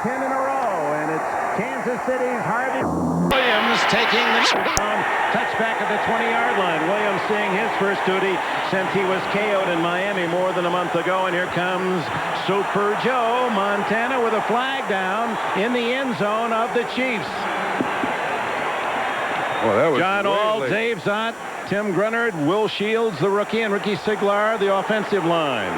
10 in a row, and it's Kansas City's Harvey Williams taking the touchback at the 20-yard line. Williams seeing his first duty since he was KO'd in Miami more than a month ago, and here comes Super Joe Montana with a flag down in the end zone of the Chiefs. Well, that was John All, late. Dave Zott, Tim Grunnard, Will Shields, the rookie, and Ricky Siglar, the offensive line.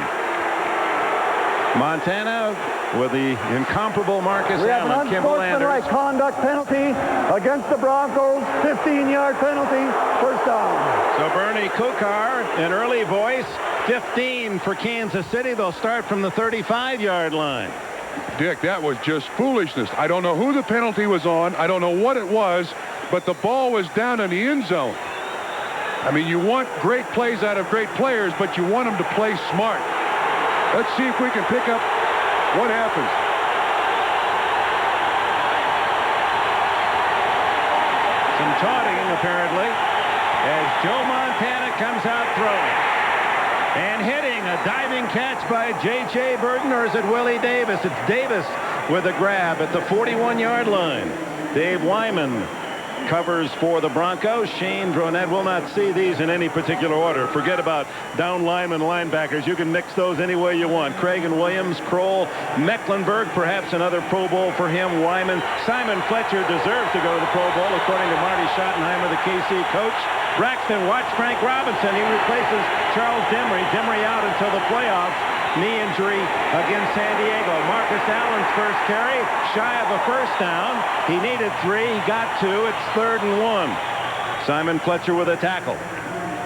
Montana with the incomparable Marcus Allen. We have an unsportsmanlike conduct penalty against the Broncos. 15-yard penalty. First down. So Bernie Kukar, an early voice. 15 for Kansas City. They'll start from the 35-yard line. Dick, that was just foolishness. I don't know who the penalty was on. I don't know what it was, but the ball was down in the end zone. I mean, you want great plays out of great players, but you want them to play smart. Let's see if we can pick up what happens. Some taunting, apparently, as Joe Montana comes out throwing. And hitting a diving catch by J.J. Burton, or is it Willie Davis? It's Davis with a grab at the 41-yard line. Dave Wyman covers for the Broncos. Shane Dronette will not see these in any particular order. Forget about down linemen, linebackers. You can mix those any way you want. Craig and Williams, Kroll, Mecklenburg, perhaps another Pro Bowl for him. Wyman. Simon Fletcher deserves to go to the Pro Bowl, according to Marty Schottenheimer, the KC coach. Braxton, watch Frank Robinson. He replaces Charles Dimry. Dimry out until the playoffs. Knee injury against San Diego. Marcus Allen's first carry, shy of a first down. He needed 3. He got 2. It's 3rd and 1. Simon Fletcher with a tackle.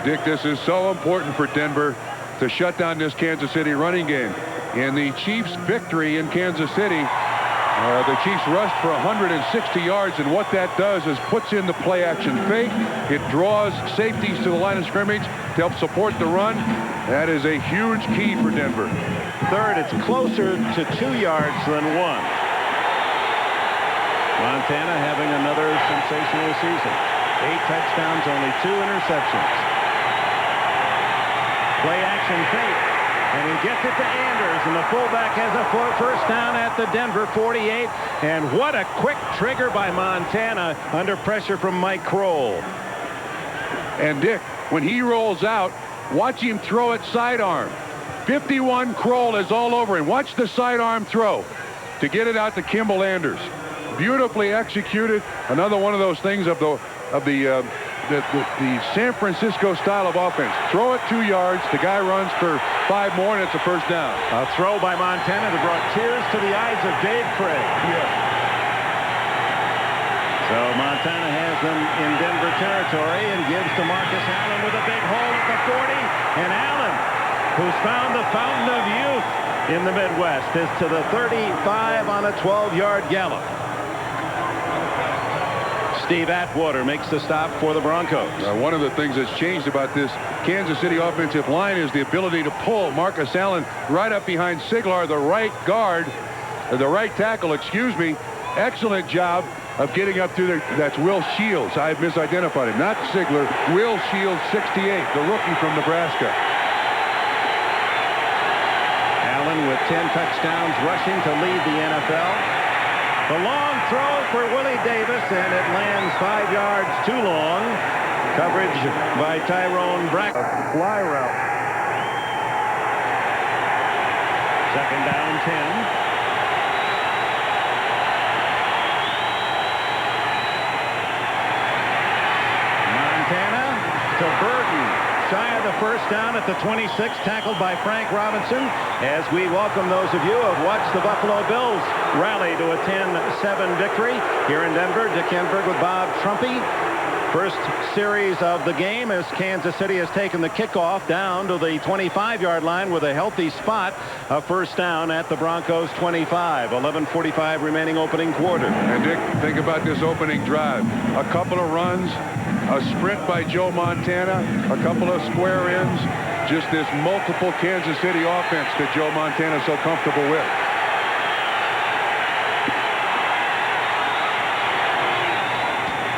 Dick, this is so important for Denver to shut down this Kansas City running game. In the Chiefs' victory in Kansas City, the Chiefs rushed for 160 yards, and what that does is puts in the play-action fake. It draws safeties to the line of scrimmage to help support the run. That is a huge key for Denver. Third, it's closer to 2 yards than 1. Montana having another sensational season. 8 touchdowns, only 2 interceptions. Play-action fake. And he gets it to Anders, and the fullback has a first down at the Denver 48. And what a quick trigger by Montana under pressure from Mike Kroll. And Dick, when he rolls out, watch him throw it sidearm. 51 Kroll is all over him. Watch the sidearm throw to get it out to Kimball Anders. Beautifully executed. Another one of those things of the San Francisco style of offense. Throw it 2 yards. The guy runs for 5 more, and it's a first down. A throw by Montana that brought tears to the eyes of Dave Craig. Yeah. So Montana has them in Denver territory and gives to Marcus Allen with a big hole at the 40. And Allen, who's found the fountain of youth in the Midwest, is to the 35 on a 12-yard gallop. Steve Atwater makes the stop for the Broncos. One of the things that's changed about this Kansas City offensive line is the ability to pull Marcus Allen right up behind Siglar, the right guard, the right tackle, excuse me. Excellent job of getting up through there. That's Will Shields. I've misidentified him. Not Siglar. Will Shields, 68, the rookie from Nebraska. Allen with 10 touchdowns rushing to lead the NFL. The long throw for Willie Davis, and it lands 5 yards too long. Coverage by Tyrone Braxton. Fly route. Second down, 10. Montana to Burton. Shy of the first down at the 26, tackled by Frank Robinson. As we welcome those of you who have watched the Buffalo Bills rally to a 10-7 victory here in Denver. Dick Enberg with Bob Trumpy. First series of the game as Kansas City has taken the kickoff down to the 25-yard line with a healthy spot. A first down at the Broncos 25. 11:45 remaining opening quarter. And Dick, think about this opening drive. A couple of runs, a sprint by Joe Montana, a couple of square ins, just this multiple Kansas City offense that Joe Montana is so comfortable with.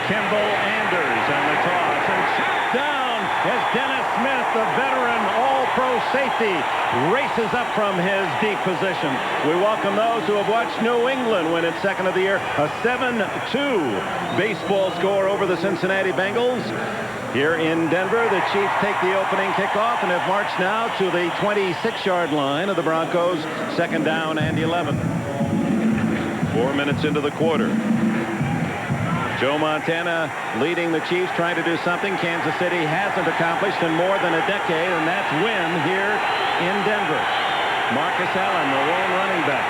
Kimball Anders on the toss, and shot down as Dennis Smith, the veteran All-Pro safety races up from his deep position. We welcome those who have watched New England win its second of the year, a 7-2 baseball score over the Cincinnati Bengals. Here in Denver, the Chiefs take the opening kickoff and have marched now to the 26-yard line of the Broncos. Second down and 11. 4 minutes into the quarter. Joe Montana leading the Chiefs, trying to do something Kansas City hasn't accomplished in more than a decade, and that's win here in Denver. Marcus Allen, the lone running back.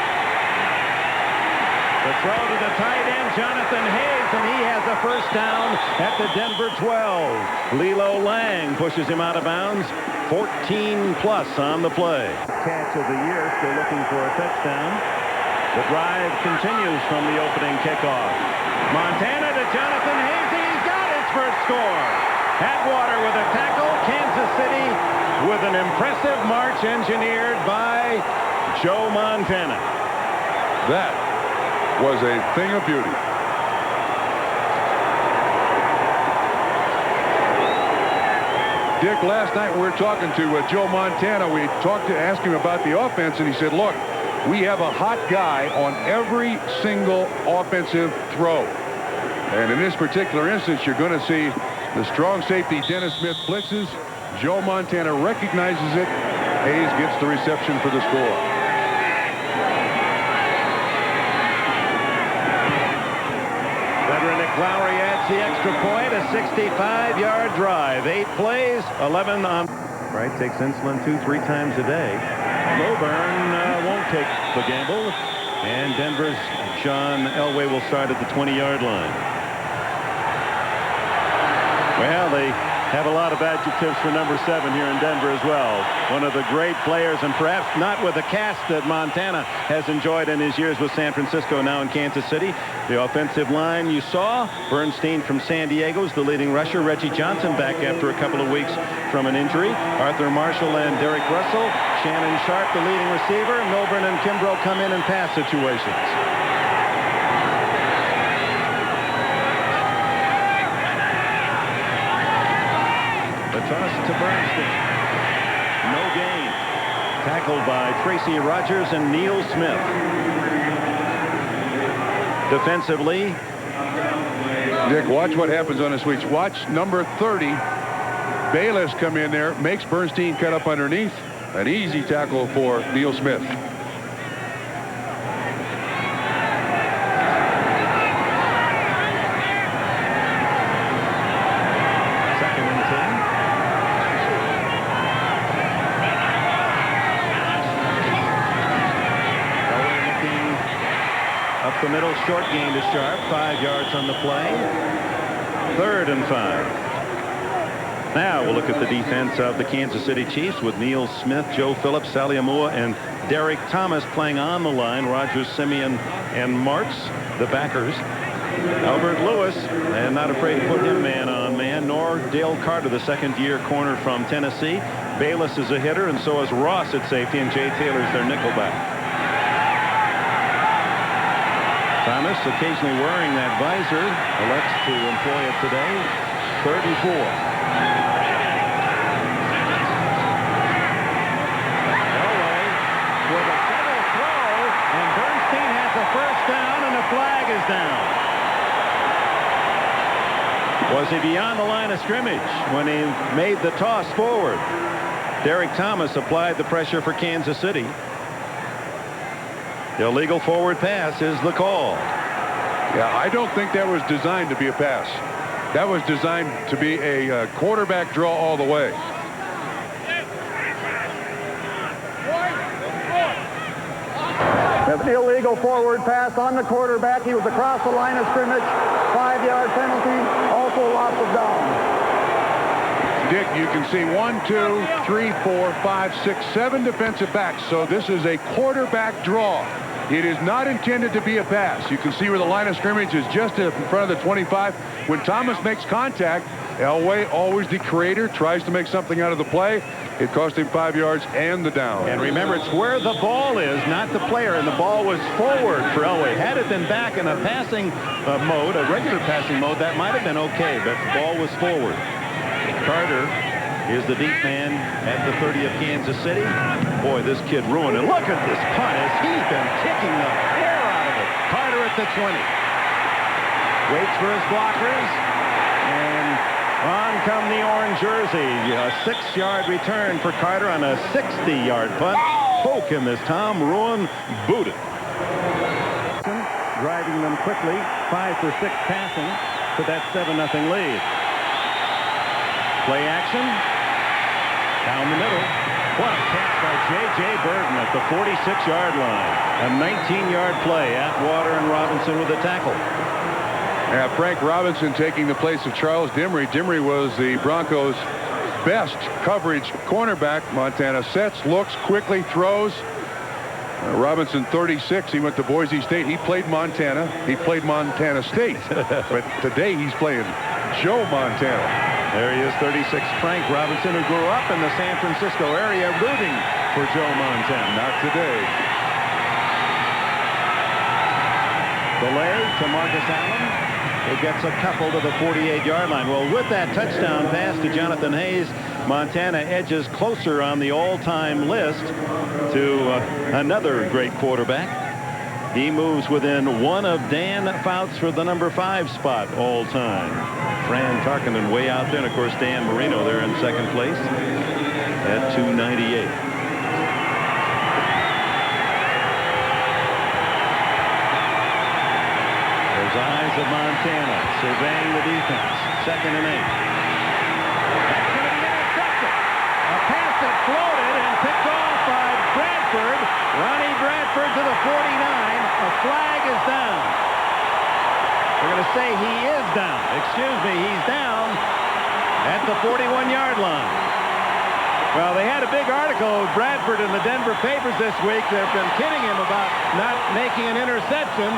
The throw to the tight end, Jonathan Hayes, and he has a first down at the Denver 12. Lilo Lang pushes him out of bounds. 14-plus on the play. Catch of the year, still looking for a touchdown. The drive continues from the opening kickoff. Montana to Jonathan Hayes. He's got his first score. Atwater with a tackle. Kansas City with an impressive march engineered by Joe Montana. That was a thing of beauty. Dick, last night we were talking to Joe Montana. We asked him about the offense, and he said, look, we have a hot guy on every single offensive throw. And in this particular instance, you're going to see the strong safety Dennis Smith blitzes. Joe Montana recognizes it. Hayes gets the reception for the score. Veteran Nick Lowry adds the extra point, a 65-yard drive. 8 plays, 11 on. Right, takes insulin 2-3 times a day. Lowburn won't take the gamble, and Denver's John Elway will start at the 20-yard line. Well, they have a lot of adjectives for number 7 here in Denver as well. One of the great players, and perhaps not with the cast that Montana has enjoyed in his years with San Francisco, now in Kansas City. The offensive line you saw, Bernstein from San Diego's the leading rusher. Reggie Johnson back after a couple of weeks from an injury. Arthur Marshall and Derek Russell. Shannon Sharp, the leading receiver. Milburn and Kimbrough come in pass situations. The toss to Bernstein. No gain. Tackled by Tracy Rogers and Neil Smith. Defensively. Dick, watch what happens on the switch. Watch number 30. Bayless come in there, makes Bernstein cut up underneath. An easy tackle for Neil Smith. The middle, short gain to Sharp, 5 yards on the play. 3rd and 5. Now we'll look at the defense of the Kansas City Chiefs with Neil Smith, Joe Phillips, Sally Amua, and Derek Thomas playing on the line. Rogers, Simeon, and Marks, the backers. Albert Lewis, and not afraid to put him man on man, nor Dale Carter, the second-year corner from Tennessee. Bayless is a hitter, and so is Ross at safety, and Jay Taylor's their nickelback. Thomas, occasionally wearing that visor, elects to employ it today. 3rd and 4. Elway with a double throw, and Bernstein has a first down, and the flag is down. Was he beyond the line of scrimmage when he made the toss forward? Derek Thomas applied the pressure for Kansas City. The illegal forward pass is the call. Yeah, I don't think that was designed to be a pass. That was designed to be a quarterback draw all the way. An illegal forward pass on the quarterback. He was across the line of scrimmage. 5-yard penalty. Also loss of down. Dick, you can see 1, 2, 3, 4, 5, 6, 7 defensive backs. So this is a quarterback draw. It is not intended to be a pass. You can see where the line of scrimmage is just in front of the 25. When Thomas makes contact, Elway, always the creator, tries to make something out of the play. It cost him 5 yards and the down. And remember, it's where the ball is, not the player, and the ball was forward for Elway. Had it been back in a passing mode, a regular passing mode, that might have been okay, but the ball was forward. Carter is the deep man at the 30 of Kansas City. Boy, this kid ruined it. Look at this punt as he's been kicking the air out of it. Carter at the 20. Waits for his blockers. And on come the orange jersey. A 6-yard return for Carter on a 60-yard punt. Poke in this. Tom Ruin booted. Driving them quickly. 5 for 6 passing to that 7-0 lead. Play action. Down the middle. What a catch by J.J. Burton at the 46-yard line. A 19-yard play. Atwater and Robinson with the tackle. Yeah, Frank Robinson taking the place of Charles Dimry. Dimry was the Broncos' best coverage cornerback. Montana sets, looks, quickly throws. Robinson, 36. He went to Boise State. He played Montana. He played Montana State. But today he's playing Joe Montana. There he is, 36. Frank Robinson, who grew up in the San Francisco area, rooting for Joe Montana. Not today. Delay to Marcus Allen, who gets a couple to the 48-yard line. Well, with that touchdown pass to Jonathan Hayes, Montana edges closer on the all-time list to another great quarterback. He moves within one of Dan Fouts for the number 5 spot all time. Fran Tarkenton way out there, and of course Dan Marino there in second place at 298. There's eyes of Montana surveying the defense. 2nd and 8. That's going to be intercepted. A pass that floated and picked off by Bradford. Ronnie Bradford to the 49. A flag is down. We're going to say he is down. Excuse me, he's down at the 41-yard line. Well, they had a big article of Bradford in the Denver papers this week. They've been kidding him about not making an interception.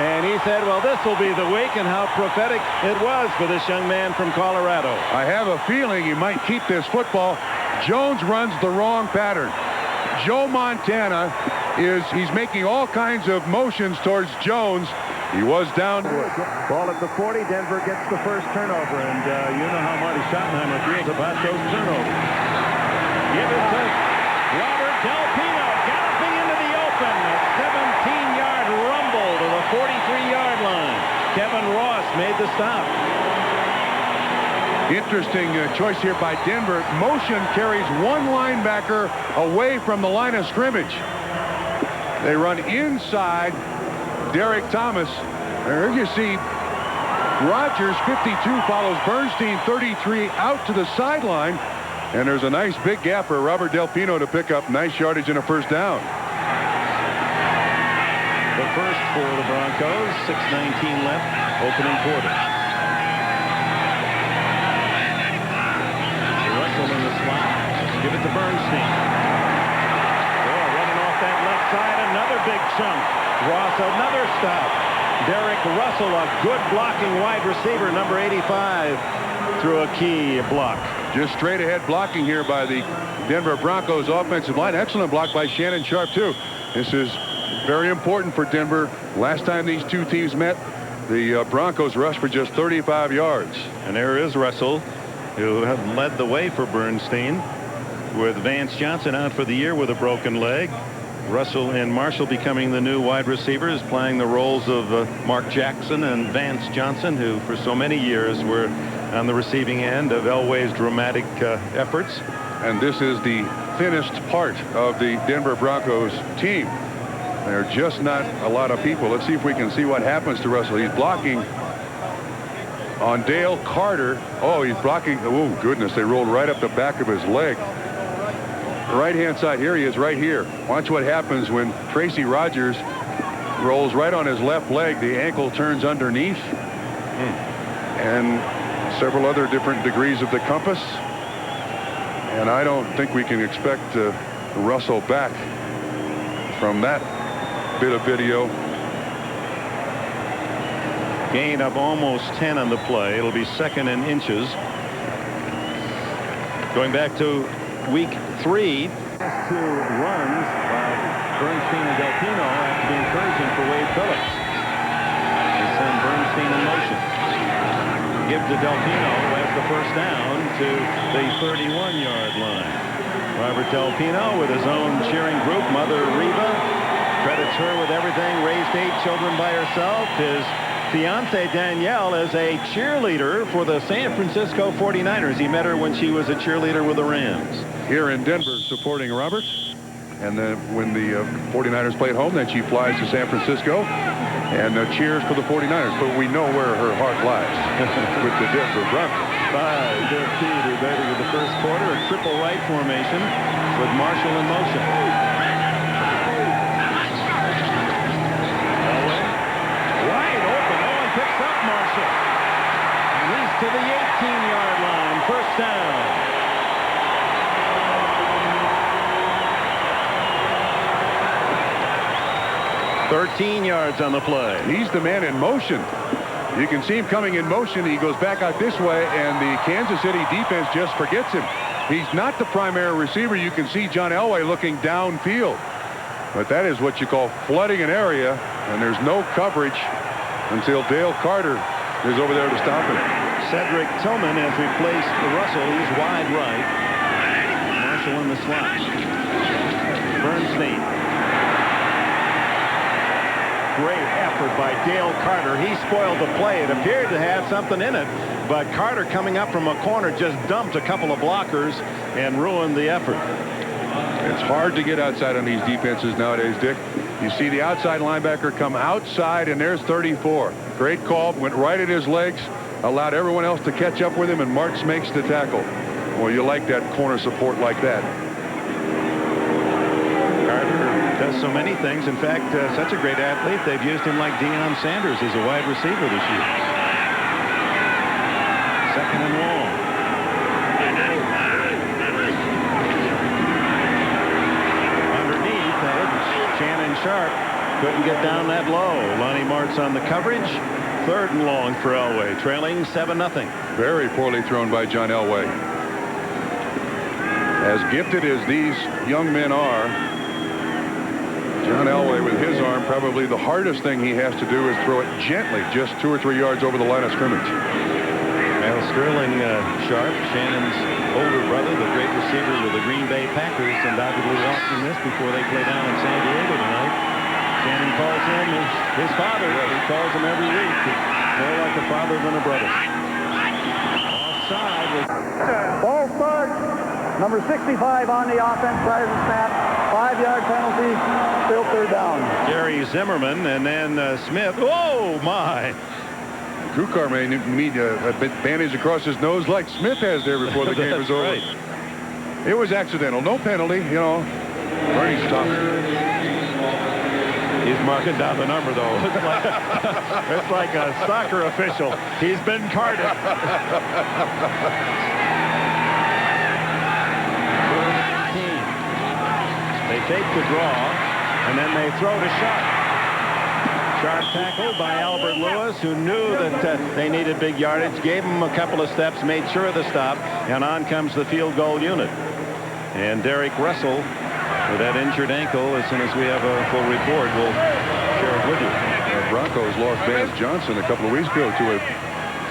And he said, well, this will be the week, and how prophetic it was for this young man from Colorado. I have a feeling he might keep this football. Jones runs the wrong pattern. Joe Montana he's making all kinds of motions towards Jones. He was down. Ball at the 40. Denver gets the first turnover, and you know how Marty Schottenheimer feels about those turnovers. Give it to Robert Del Pino, galloping into the open. A 17-yard rumble to the 43-yard line. Kevin Ross made the stop. Interesting choice here by Denver. Motion carries one linebacker away from the line of scrimmage. They run inside Derek Thomas. There you see Rogers, 52, follows Bernstein, 33, out to the sideline. And there's a nice big gap for Robert Del Pino to pick up nice yardage and a first down. The first for the Broncos. 6:19 left, opening quarter. Russell in the slot. Give it to Bernstein. Oh, running off that left side, another big chunk. Ross, another stop. Derek Russell, a good blocking wide receiver, number 85, through a key block. Just straight ahead blocking here by the Denver Broncos offensive line. Excellent block by Shannon Sharp, too. This is very important for Denver. Last time these two teams met, the Broncos rushed for just 35 yards. And there is Russell, who had led the way for Bernstein, with Vance Johnson out for the year with a broken leg. Russell and Marshall becoming the new wide receivers, playing the roles of Mark Jackson and Vance Johnson, who for so many years were on the receiving end of Elway's dramatic efforts. And this is the thinnest part of the Denver Broncos team. There are just not a lot of people. Let's see if we can see what happens to Russell. He's blocking on Dale Carter. Oh, he's blocking. Oh, goodness. They rolled right up the back of his leg. Right-hand side. Here he is right here. Watch what happens when Tracy Rogers rolls right on his left leg. The ankle turns underneath. And several other different degrees of the compass. And I don't think we can expect Russell back from that bit of video. Gain of almost 10 on the play. It'll be 2nd and inches. Going back to week 3. 2 runs by Bernstein and Del Pino after the incursion for Wade Phillips. They send Bernstein in motion. Give to Del Pino. the first down to the 31-yard line. Robert Del Pino with his own cheering group. Mother Reva credits her with everything. Raised 8 children by herself. His fiancée Danielle is a cheerleader for the San Francisco 49ers. He met her when she was a cheerleader with the Rams. Here in Denver supporting Robert. And then when the 49ers play at home, then she flies to San Francisco and cheers for the 49ers. But we know where her heart lies with the Denver Broncos. 5:15 remaining in the first quarter. A triple right formation with Marshall in motion. Elway wide open. Owen picks up Marshall. And he's to the 18-yard line. First down. 13 yards on the play. He's the man in motion. You can see him coming in motion. He goes back out this way, and the Kansas City defense just forgets him. He's not the primary receiver. You can see John Elway looking downfield. But that is what you call flooding an area, and there's no coverage until Dale Carter is over there to stop him. Cedric Tillman has replaced Russell. He's wide right. Marshall in the slot. Bernstein. Great effort by Dale Carter. He spoiled the play. It appeared to have something in it, but Carter coming up from a corner just dumped a couple of blockers and ruined the effort. It's hard to get outside on these defenses nowadays, Dick. You see the outside linebacker come outside, and there's 34. Great call. Went right at his legs, allowed everyone else to catch up with him, and Martz makes the tackle. Well, you like that corner support like that. Does so many things. In fact, such a great athlete, they've used him like Deion Sanders as a wide receiver this year. Second and long. Underneath, Shannon Sharp couldn't get down that low. Lonnie Martz on the coverage. Third and long for Elway, trailing 7-0. Very poorly thrown by John Elway. As gifted as these young men are, John Elway with his arm, probably the hardest thing he has to do is throw it gently, just 2 or 3 yards over the line of scrimmage. Well, Sterling Sharp, Shannon's older brother, the great receiver with the Green Bay Packers, undoubtedly watching this before they play down in San Diego tonight. Shannon calls him his father. He calls him every week. It's more like a father than a brother. Offside. Ball start. Number 65 on the offense side of the snap. 5-yard penalty. Still third down. Gary Zimmerman and then Smith. Oh, my. Kukar may need a bandage across his nose like Smith has there before the game was over. Right. It was accidental. No penalty, you know. Bernie's tough. He's marking down the number, though. It's like a soccer official. He's been carded. They take the draw, and then they throw to Sharp. Sharp tackled by Albert Lewis, who knew that they needed big yardage, gave him a couple of steps, made sure of the stop, and on comes the field goal unit. And Derek Russell, with that injured ankle, as soon as we have a full report, we'll share it with you. The Broncos lost Vance Johnson a couple of weeks ago to a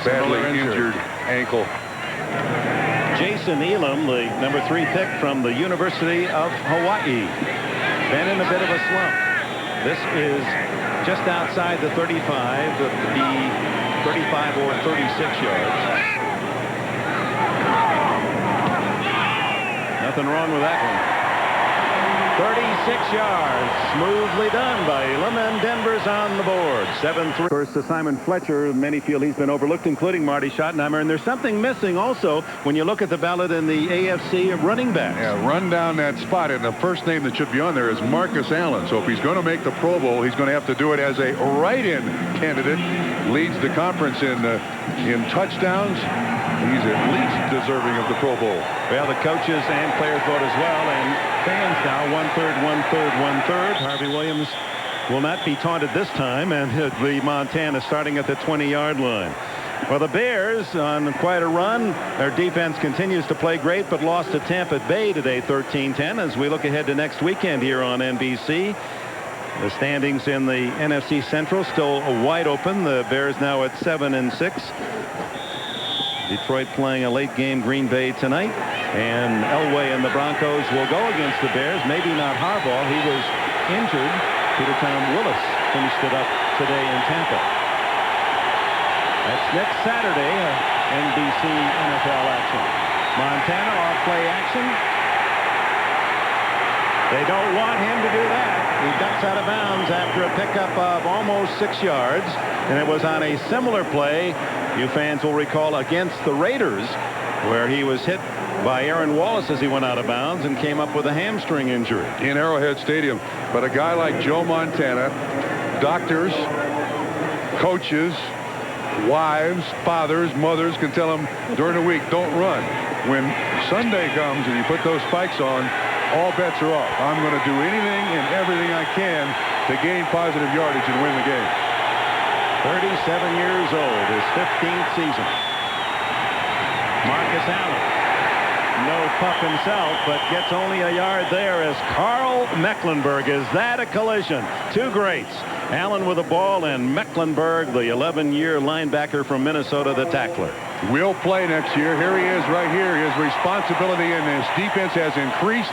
badly injured ankle. Jason Elam, the number 3 pick from the University of Hawaii, been in a bit of a slump. This is just outside the 35, the 35 or 36 yards. Nothing wrong with that one. 36 yards, smoothly done by Elam, and Denver's on the board. 7-3. Of course, to Simon Fletcher, many feel he's been overlooked, including Marty Schottenheimer. And there's something missing also when you look at the ballot in the AFC of running backs. Yeah, run down that spot, and the first name that should be on there is Marcus Allen. So if he's going to make the Pro Bowl, he's going to have to do it as a write-in candidate. Leads the conference in touchdowns. He's at least deserving of the Pro Bowl. Well, the coaches and players vote as well, and fans now 1/3, 1/3, 1/3. Harvey Williams will not be taunted this time, and it'll be Montana starting at the 20-yard line. Well, the Bears on quite a run. Their defense continues to play great, but lost to Tampa Bay today, 13-10. As we look ahead to next weekend here on NBC, the standings in the NFC Central still wide open. The Bears now at 7-6. Detroit playing a late game Green Bay tonight, and Elway and the Broncos will go against the Bears. Maybe not Harbaugh. He was injured. Peter Tom Willis finished it up today in Tampa. That's next Saturday, NBC NFL action. Montana off play action. They don't want him to do that. He ducks out of bounds after a pickup of almost 6 yards, and it was on a similar play, you fans will recall, against the Raiders, where he was hit by Aaron Wallace as he went out of bounds and came up with a hamstring injury. In Arrowhead Stadium. But a guy like Joe Montana, doctors, coaches, wives, fathers, mothers can tell him during the week, don't run. When Sunday comes and you put those spikes on, all bets are off. I'm going to do anything and everything I can to gain positive yardage and win the game. 37 years old, his 15th season. Marcus Allen, no pup himself, but gets only a yard there as Carl Mecklenburg. Is that a collision? Two greats. Allen with the ball and Mecklenburg, the 11-year linebacker from Minnesota, the tackler. Will play next year. Here he is right here. His responsibility in this defense has increased.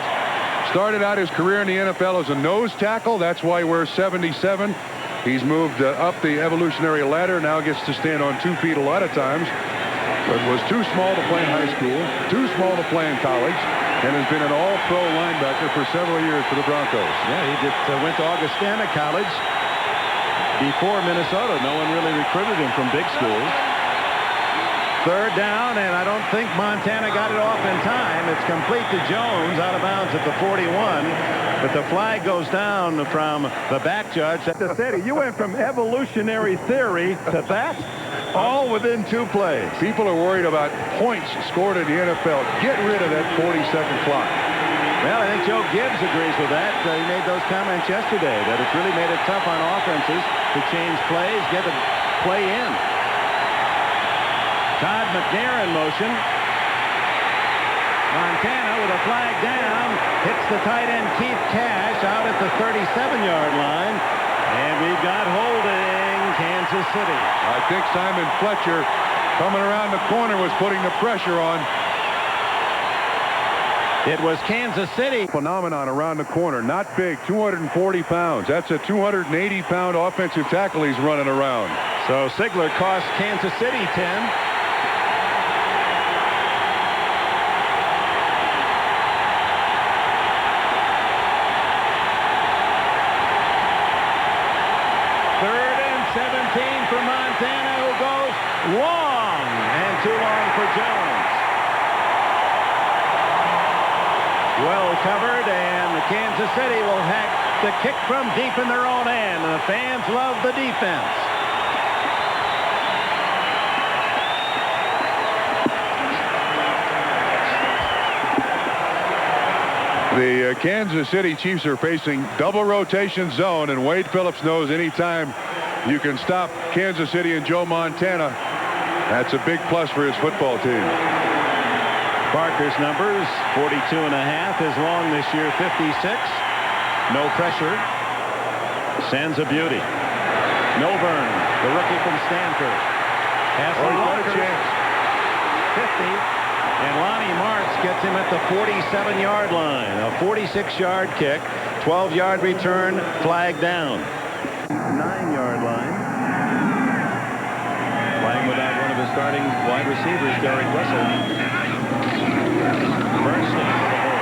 Started out his career in the NFL as a nose tackle. That's why he wears 77. He's moved up the evolutionary ladder. Now gets to stand on 2 feet a lot of times. But was too small to play in high school, too small to play in college, and has been an all-pro linebacker for several years for the Broncos. Yeah, he went to Augustana College before Minnesota. No one really recruited him from big schools. Third down, and I don't think Montana got it off in time. It's complete to Jones, out of bounds at the 41, but the flag goes down from the back judge. The city, you went from evolutionary theory to that, all within 2 plays. People are worried about points scored in the NFL. Get rid of that 40-second clock. Well, I think Joe Gibbs agrees with that. He made those comments yesterday, that it's really made it tough on offenses to change plays, get a play in. Todd McNair in motion. Montana with a flag down, hits the tight end Keith Cash out at the 37-yard line, and we've got holding Kansas City. I think Simon Fletcher coming around the corner was putting the pressure on. It was Kansas City. Phenomenon around the corner. Not big, 240 pounds. That's a 280-pound offensive tackle he's running around. So Sigler cost Kansas City 10. For Montana, who goes long, and too long for Jones. Well covered, and Kansas City will have the kick from deep in their own end, and the fans love the defense. The Kansas City Chiefs are facing double rotation zone, and Wade Phillips knows anytime you can stop Kansas City and Joe Montana, that's a big plus for his football team. Barker's numbers, 42.5. His long this year, 56. No pressure. Sends a beauty. Milburn, the rookie from Stanford, has got a chance. 50. And Lonnie Martz gets him at the 47-yard line. A 46-yard kick, 12-yard return, flag down. 9-yard line. Playing without one of his starting wide receivers, Derek Russell. Bernstein with the hold.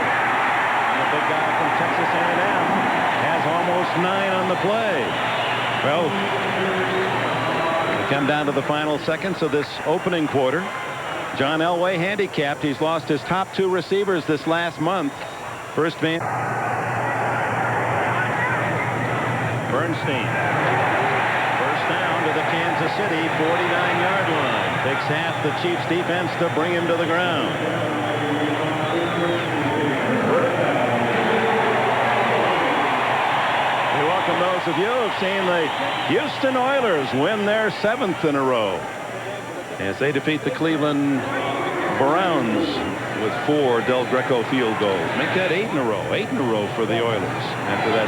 And the big guy from Texas A&M has almost 9 on the play. Well, we come down to the final seconds of this opening quarter. John Elway handicapped. He's lost his top 2 receivers this last month. First man. Bernstein. First down to the Kansas City 49-yard line. Takes half the Chiefs defense to bring him to the ground. We welcome those of you who have seen the Houston Oilers win their 7th in a row as they defeat the Cleveland Browns with 4 Del Greco field goals. Make that 8 in a row. 8 in a row for the Oilers after that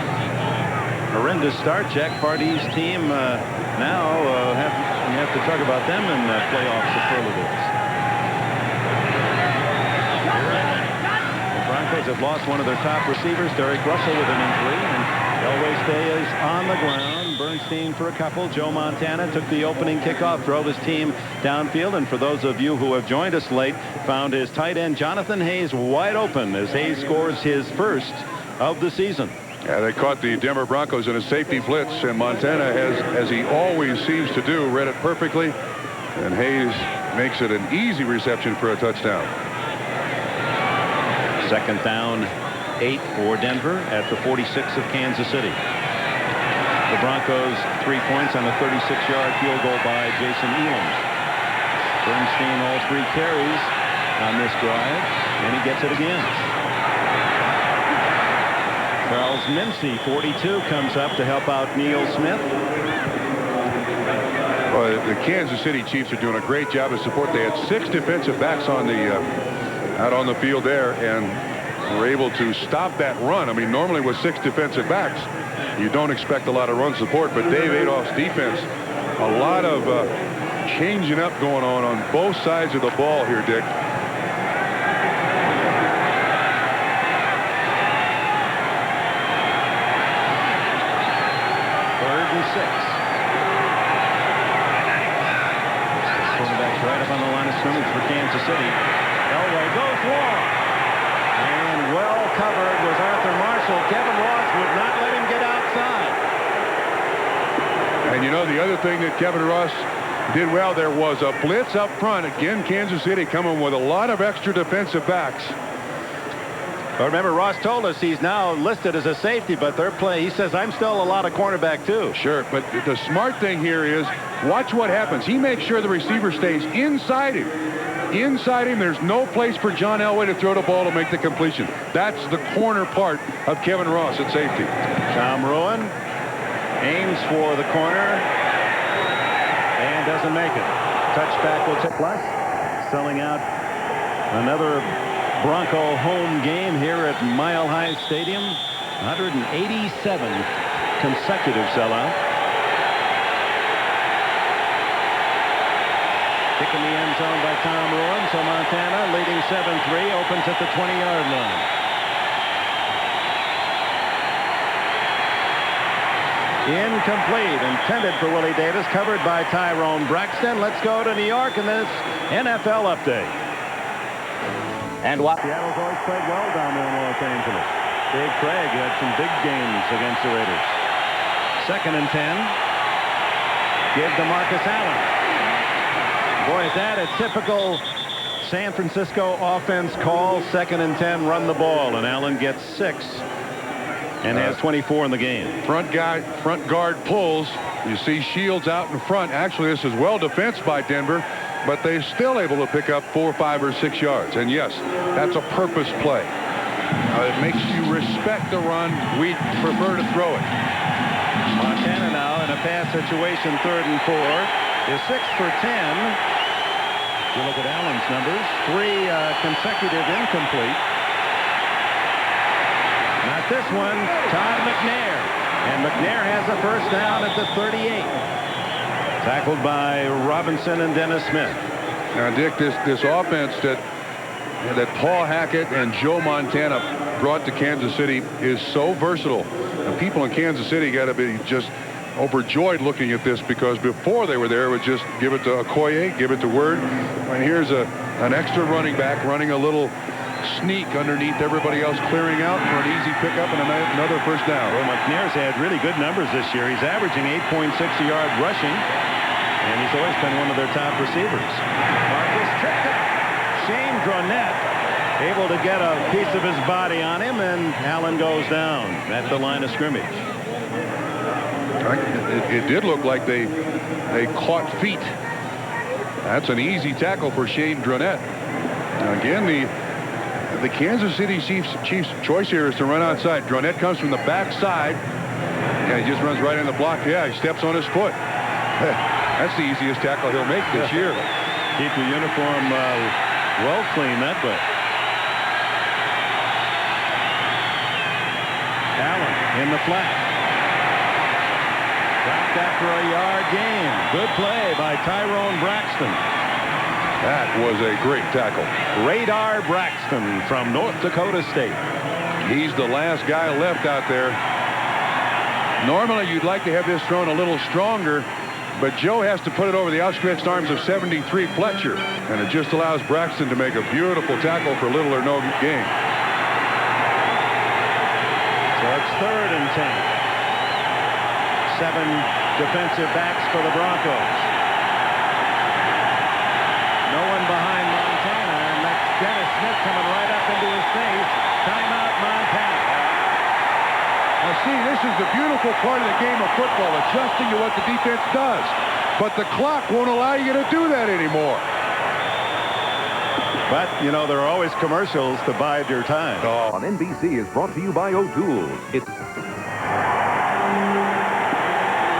horrendous start. Jack Party's team now you have to talk about them in playoff superlatives. The Broncos have lost one of their top receivers, Derek Russell, with an injury, and Elway stays on the ground. Bernstein for a couple. Joe Montana took the opening kickoff, drove his team downfield, and for those of you who have joined us late, found his tight end Jonathan Hayes wide open as Hayes scores his first of the season. Yeah, they caught the Denver Broncos in a safety blitz, and Montana has, as he always seems to do, read it perfectly, and Hayes makes it an easy reception for a touchdown. Second down, 8 for Denver at the 46 of Kansas City. The Broncos 3 points on a 36-yard field goal by Jason Elam. Bernstein all 3 carries on this drive, and he gets it again. Charles Mincy, 42, comes up to help out Neil Smith. Well, the Kansas City Chiefs are doing a great job of support. They had 6 defensive backs on the out on the field there, and were able to stop that run. I mean, normally with 6 defensive backs, you don't expect a lot of run support, but Dave Adolph's defense, a lot of changing up going on both sides of the ball here, Dick. Third and 6. Quarterback's right up on the line of scrimmage for Kansas City. Elway goes long. And well covered was Arthur Marshall. Kevin Ross would not let him get outside. And you know, the other thing that Kevin Ross did well, there was a blitz up front. Again, Kansas City coming with a lot of extra defensive backs. But remember, Ross told us he's now listed as a safety, but their play, he says, I'm still a lot of cornerback too. Sure, but the smart thing here is watch what happens. He makes sure the receiver stays inside him. Inside him, there's no place for John Elway to throw the ball to make the completion. That's the corner part of Kevin Ross at safety. Tom Ruin aims for the corner and doesn't make it. Touchback will take plus. Selling out another Bronco home game here at Mile High Stadium. 187th consecutive sellout. Kick in the end zone by Tom Ruin. So Montana leading 7-3, opens at the 20-yard line. Incomplete. Intended for Willie Davis. Covered by Tyrone Braxton. Let's go to New York in this NFL update. And what? Seattle's always played well down there in Los Angeles. Dave Craig had some big games against the Raiders. 2nd and 10. Give to Marcus Allen. Boy, is that a typical San Francisco offense call. 2nd and 10, run the ball, and Allen gets 6 and has 24 in the game. Front guard pulls. You see Shields out in front. Actually, this is well defensed by Denver, but they're still able to pick up 4, 5, or 6 yards. And yes, that's a purpose play. It makes you respect the run. We prefer to throw it. Montana now in a pass situation, 3rd and 4, is 6 for 10. If you look at Allen's numbers, 3 consecutive incomplete. Not this one. Todd McNair. And McNair has a first down at the 38. Tackled by Robinson and Dennis Smith. Now, Dick, this offense that Paul Hackett and Joe Montana brought to Kansas City is so versatile. And people in Kansas City got to be just overjoyed looking at this, because before they were there, it would just give it to Okoye, give it to Word. And here's an extra running back running a little sneak underneath everybody else, clearing out for an easy pickup and another first down. Well, McNair's had really good numbers this year. He's averaging 8.6 a yard rushing, and he's always been one of their top receivers. Marcus tripped up. Shane Dronette able to get a piece of his body on him, and Allen goes down at the line of scrimmage. It did look like they caught feet. That's an easy tackle for Shane Dronette. Now again, the Kansas City Chiefs choice here is to run outside. Dronette comes from the backside. Yeah, he just runs right in the block. Yeah, he steps on his foot. That's the easiest tackle he'll make this year. Keep the uniform well clean that way. Allen in the flat. Dropped after a yard gain. Good play by Tyrone Braxton. That was a great tackle. Radar Braxton from North Dakota State. He's the last guy left out there. Normally, you'd like to have this thrown a little stronger, but Joe has to put it over the outstretched arms of 73 Fletcher, and it just allows Braxton to make a beautiful tackle for little or no gain. So it's 3rd and 10. 7 defensive backs for the Broncos. No one behind Montana, and that's Dennis Smith coming right up into his face. Timeout, Montana. Now see, this is the beautiful part of the game of football, adjusting to what the defense does. But the clock won't allow you to do that anymore. But, you know, there are always commercials to bide your time. On NBC is brought to you by O'Toole. It's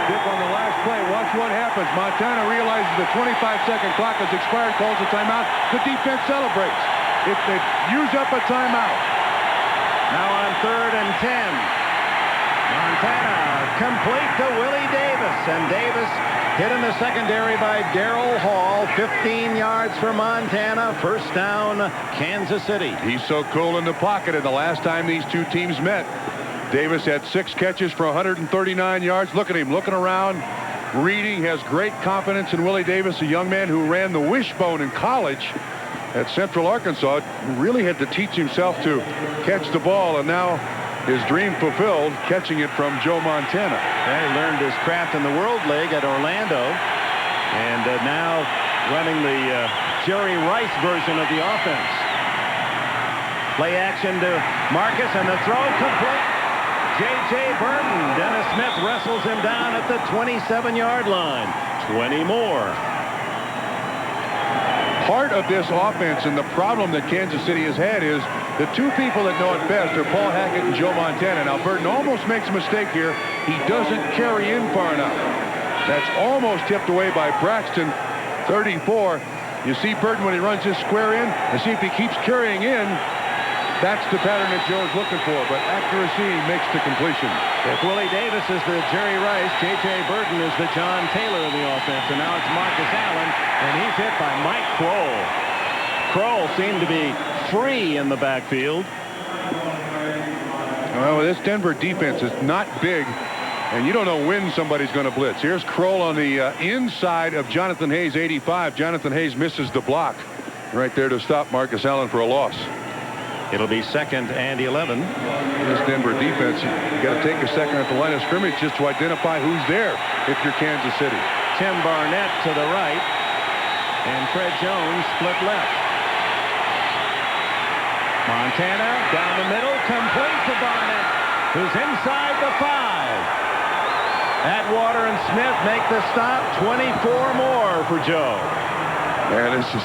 Dip on the last play. Watch what happens. Montana realizes the 25-second clock has expired, calls a timeout. The defense celebrates. If they use up a timeout. Now on 3rd and 10. Montana complete to Willie Davis. And Davis hit in the secondary by Darrell Hall. 15 yards for Montana. First down, Kansas City. He's so cool in the pocket, and the last time these two teams met, Davis had 6 catches for 139 yards. Look at him looking around, reading, has great confidence in Willie Davis, a young man who ran the wishbone in college at Central Arkansas. Really had to teach himself to catch the ball, and now his dream fulfilled, catching it from Joe Montana. Yeah, he learned his craft in the World League at Orlando, and now running the Jerry Rice version of the offense. Play action to Marcus, and the throw complete. J.J. Burton. Dennis Smith wrestles him down at the 27-yard line. 20 more. Part of this offense and the problem that Kansas City has had is the two people that know it best are Paul Hackett and Joe Montana. Now, Burton almost makes a mistake here. He doesn't carry in far enough. That's almost tipped away by Braxton, 34. You see Burton when he runs this square in, and see if he keeps carrying in. That's the pattern that Joe's looking for, but accuracy makes the completion. If Willie Davis is the Jerry Rice, J.J. Burton is the John Taylor of the offense, and now it's Marcus Allen, and he's hit by Mike Kroll. Kroll seemed to be free in the backfield. Well, this Denver defense is not big, and you don't know when somebody's going to blitz. Here's Kroll on the inside of Jonathan Hayes, 85. Jonathan Hayes misses the block right there to stop Marcus Allen for a loss. It'll be 2nd and 11. This Denver defense, you got to take a second at the line of scrimmage just to identify who's there if you're Kansas City. Tim Barnett to the right, and Fred Jones split left. Montana down the middle, complete to Barnett, who's inside the 5. Atwater and Smith make the stop. 24 more for Joe. And this is,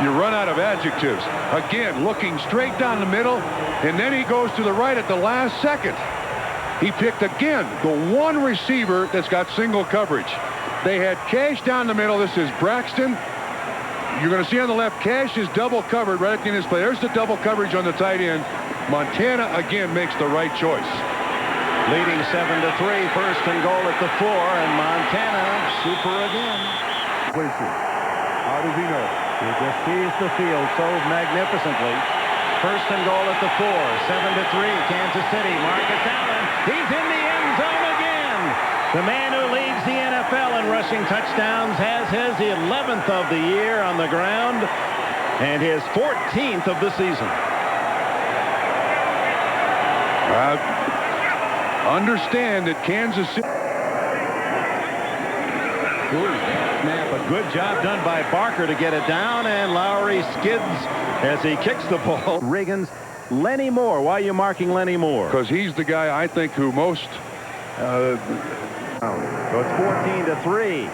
you run out of adjectives. Again, looking straight down the middle, and then he goes to the right at the last second. He picked again the one receiver that's got single coverage. They had Cash down the middle. This is Braxton. You're going to see on the left, Cash is double covered right at the end of this play. There's the double coverage on the tight end. Montana again makes the right choice. Leading 7-3, first and goal at the 4, and Montana super again. How does he know? He just sees the field so magnificently. First and goal at the 4, 7-3, Kansas City. Marcus Allen, he's in the end zone again. The man who leads the NFL in rushing touchdowns has his 11th of the year on the ground and his 14th of the season. Understand that Kansas City. A good job done by Barker to get it down, and Lowry skids as he kicks the ball. Riggins, Lenny Moore. Why are you marking Lenny Moore? Because he's the guy I think who most. So it's 14-3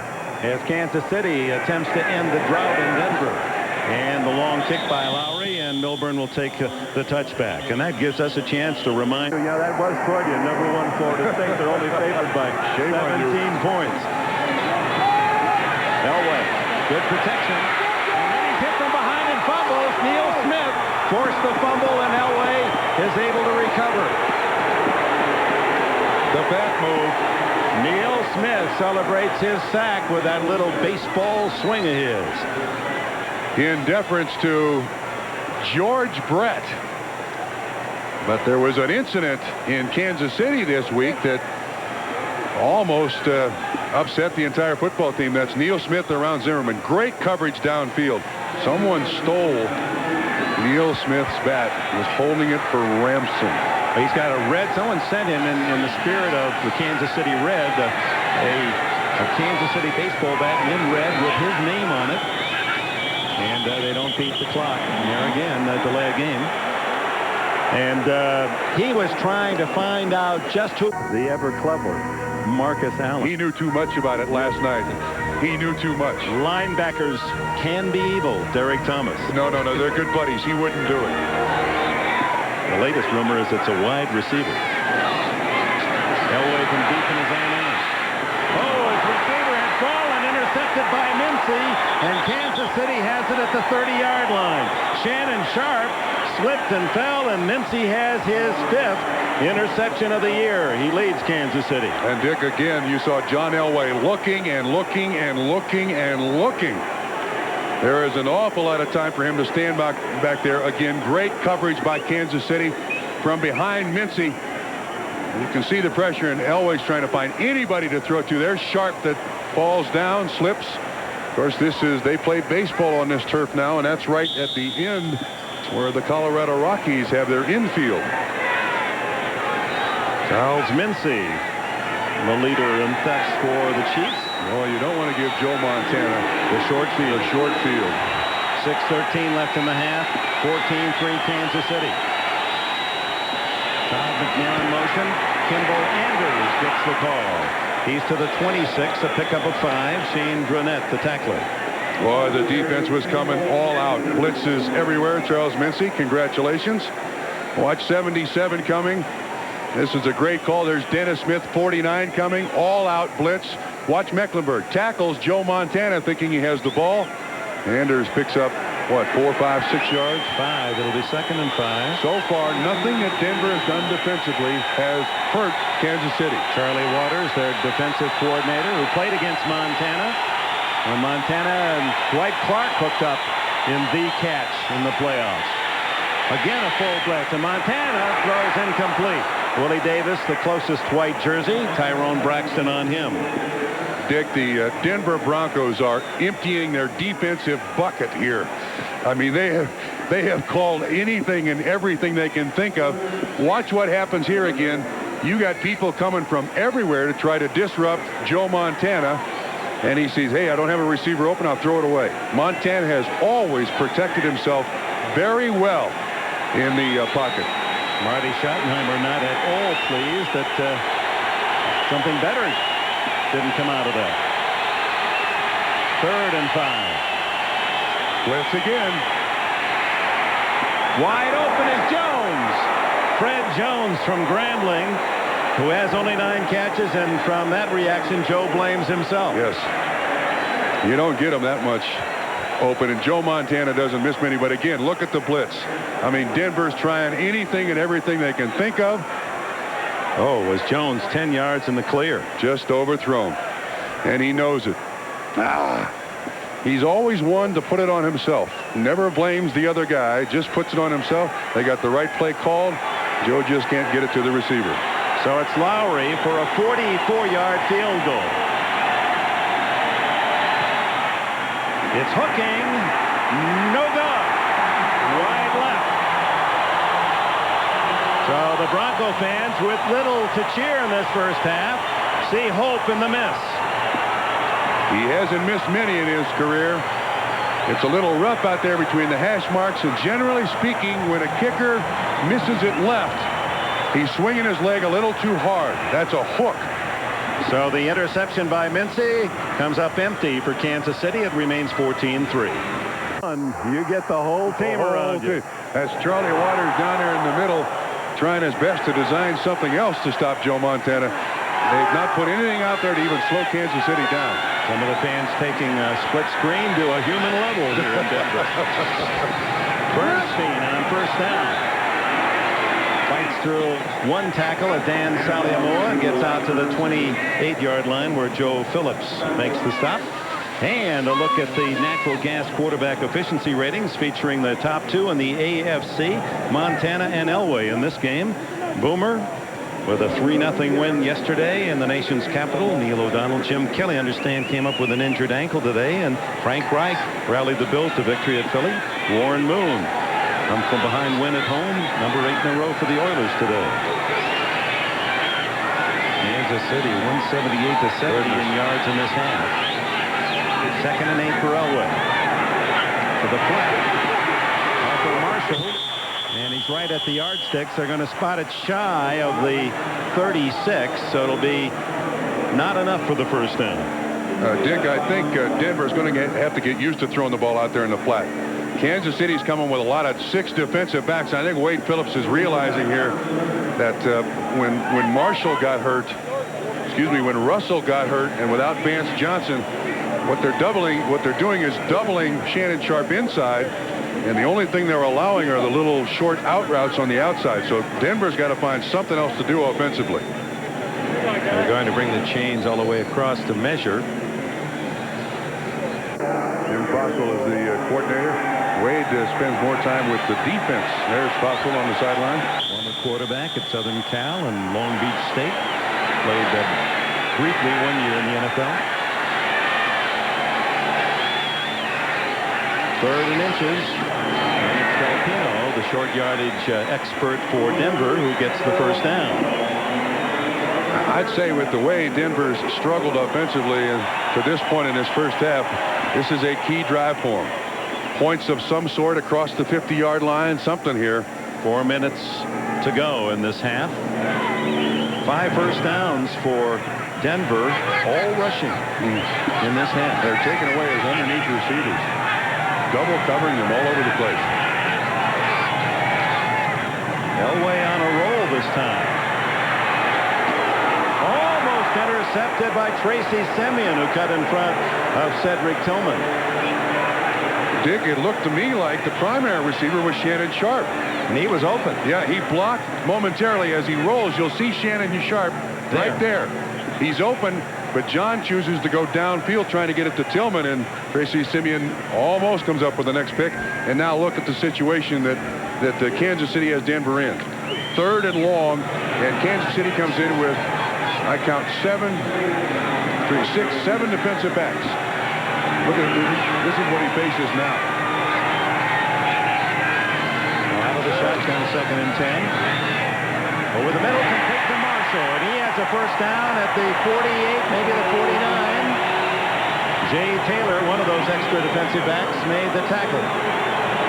as Kansas City attempts to end the drought in Denver. And the long kick by Lowry, and Milburn will take the touchback. And that gives us a chance to remind you. Yeah, that was toward you. Number 1 Florida State. They're only favored by 17 points. Elway, good protection. And then he's hit from behind and fumbles. Neil Smith forced the fumble, and Elway is able to recover. The back move. Neil Smith celebrates his sack with that little baseball swing of his. in deference to George Brett. But there was an incident in Kansas City this week that almost upset the entire football team. That's Neil Smith around Zimmerman. Great coverage downfield. Someone stole Neil Smith's bat, was holding it for ransom. He's got a red. Someone sent him in the spirit of the Kansas City Red, a Kansas City baseball bat in red with his name on it. And they don't beat the clock. And there again, delay a game. And he was trying to find out just who the ever clever Marcus Allen. He knew too much about it last night. He knew too much. Linebackers can be evil. Derek Thomas. No, they're good buddies. He wouldn't do it. The latest rumor is it's a wide receiver. Elway from deep in his own end. Oh, his receiver had fallen, intercepted by Mincy, and Kansas City has it at the 30-yard line. Shannon Sharp slipped and fell, and Mincy has his 5th interception of the year. He leads Kansas City. And Dick, again, you saw John Elway looking and looking and looking and looking. There is an awful lot of time for him to stand back there. Again, great coverage by Kansas City from behind Mincy. You can see the pressure, and Elway's trying to find anybody to throw to. There's Sharp that falls down, slips. Of course, they play baseball on this turf now, and that's right at the end where the Colorado Rockies have their infield. Charles Mincy, the leader in thefts for the Chiefs. Well, you don't want to give Joe Montana The short field. 6:13 left in the half. 14-3 Kansas City. Todd McNair in motion. Kimball Anders gets the call. He's to the 26, a pickup of 5. Shane Brunette, the tackler. Boy, the defense was coming all out. Blitzes everywhere. Charles Mincy, congratulations. Watch 77 coming. This is a great call. There's Dennis Smith, 49 coming. All out blitz. Watch Mecklenburg. Tackles Joe Montana thinking he has the ball. Anders picks up, what, 4, 5, 6 yards? 5. It'll be 2nd and 5. So far, nothing that Denver has done defensively has hurt Kansas City. Charlie Waters, their defensive coordinator, who played against Montana. When Montana and Dwight Clark hooked up in the catch in the playoffs. Again, a full blitz, and Montana throws incomplete. Willie Davis, the closest white jersey. Tyrone Braxton on him. Dick, the Denver Broncos are emptying their defensive bucket here. I mean, they have called anything and everything they can think of. Watch what happens here again. You got people coming from everywhere to try to disrupt Joe Montana. And he sees, hey, I don't have a receiver open, I'll throw it away. Montana has always protected himself very well in the pocket. Marty Schottenheimer not at all pleased that something better didn't come out of that. 3rd and 5. Blitz again. Wide open is Jones. Fred Jones from Grambling, who has only 9 catches, and from that reaction, Joe blames himself. Yes. You don't get him that much open, and Joe Montana doesn't miss many, but again, look at the blitz. I mean, Denver's trying anything and everything they can think of. Oh, was Jones 10 yards in the clear. Just overthrown, and he knows it. He's always one to put it on himself. Never blames the other guy, just puts it on himself. They got the right play called. Joe just can't get it to the receiver. So it's Lowry for a 44-yard field goal. It's hooking. No good. Wide left. So the Bronco fans, with little to cheer in this first half, see hope in the miss. He hasn't missed many in his career. It's a little rough out there between the hash marks, and generally speaking, when a kicker misses it left, he's swinging his leg a little too hard. That's a hook. So the interception by Mincy comes up empty for Kansas City. It remains 14-3. You get the whole team around you. That's Charlie Waters down there in the middle, trying his best to design something else to stop Joe Montana. They've not put anything out there to even slow Kansas City down. Some of the fans taking a split screen to a human level here in Denver. Bernstein on first down. Fights through one tackle at Dan Saliamoa and gets out to the 28-yard line where Joe Phillips makes the stop. And a look at the natural gas quarterback efficiency ratings featuring the top two in the AFC, Montana and Elway in this game. Boomer with a 3-0 win yesterday in the nation's capital. Neil O'Donnell, Jim Kelly, understand, came up with an injured ankle today, and Frank Reich rallied the Bills to victory at Philly. Warren Moon, come from behind win at home, number 8 in a row for the Oilers today. Kansas City 178-70 in yards in this half. 2nd and 8 for Elway. To the flat. Arthur Marshall. And he's right at the yardsticks. They're going to spot it shy of the 36, so it'll be not enough for the first down. Dick, I think Denver's going to have to get used to throwing the ball out there in the flat. Kansas City's coming with a lot of 6 defensive backs. I think Wade Phillips is realizing here that when Marshall got hurt, when Russell got hurt, and without Vance Johnson, what they're doing is doubling Shannon Sharp inside, and the only thing they're allowing are the little short out routes on the outside. So Denver's got to find something else to do offensively. They're going to bring the chains all the way across to measure. Jim Fossil is the coordinator. Wade spends more time with the defense. There's Fossil on the sideline. Former quarterback at Southern Cal and Long Beach State. Played briefly 1 year in the NFL. 3rd and inches. And it's Filipino, the short yardage expert for Denver, who gets the first down. I'd say with the way Denver's struggled offensively and to this point in this first half, this is a key drive for them. Points of some sort across the 50-yard line, something here. 4 minutes to go in this half. 5 first downs for Denver, all rushing in this half. They're taking away his underneath receivers. Double covering them all over the place. Elway on a roll this time. Almost intercepted by Tracy Simeon, who cut in front of Cedric Tillman. Dick, it looked to me like the primary receiver was Shannon Sharp. And he was open. Yeah, he blocked momentarily as he rolls. You'll see Shannon Sharp right there. He's open, but John chooses to go downfield trying to get it to Tillman, and Tracy Simeon almost comes up with the next pick. And now look at the situation that Kansas City has Denver in. 3rd and long, and Kansas City comes in with, I count 7 defensive backs. Look at this is what he faces now. Out of the shotgun, 2nd and 10. Over the middle, complete to Marshall, and he has a first down at the 48, maybe the 49. Jay Taylor, one of those extra defensive backs, made the tackle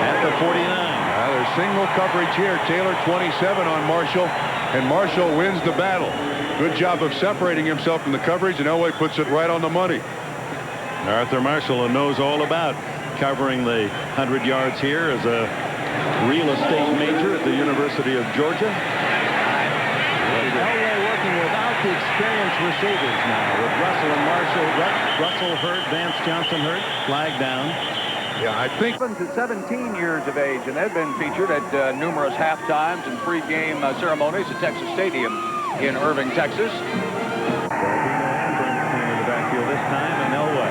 at the 49. There's single coverage here. Taylor 27 on Marshall, and Marshall wins the battle. Good job of separating himself from the coverage, and Elway puts it right on the money. Arthur Marshall knows all about covering the 100 yards here as a real estate major at the University of Georgia. Elway working without the experienced receivers now with Russell and Marshall. Russell hurt, Vance Johnson hurt, flag down. Yeah, I think 7 to 17 years of age, and they've been featured at numerous halftimes and pre-game ceremonies at Texas Stadium in Irving, Texas. In the backfield this time, and Elway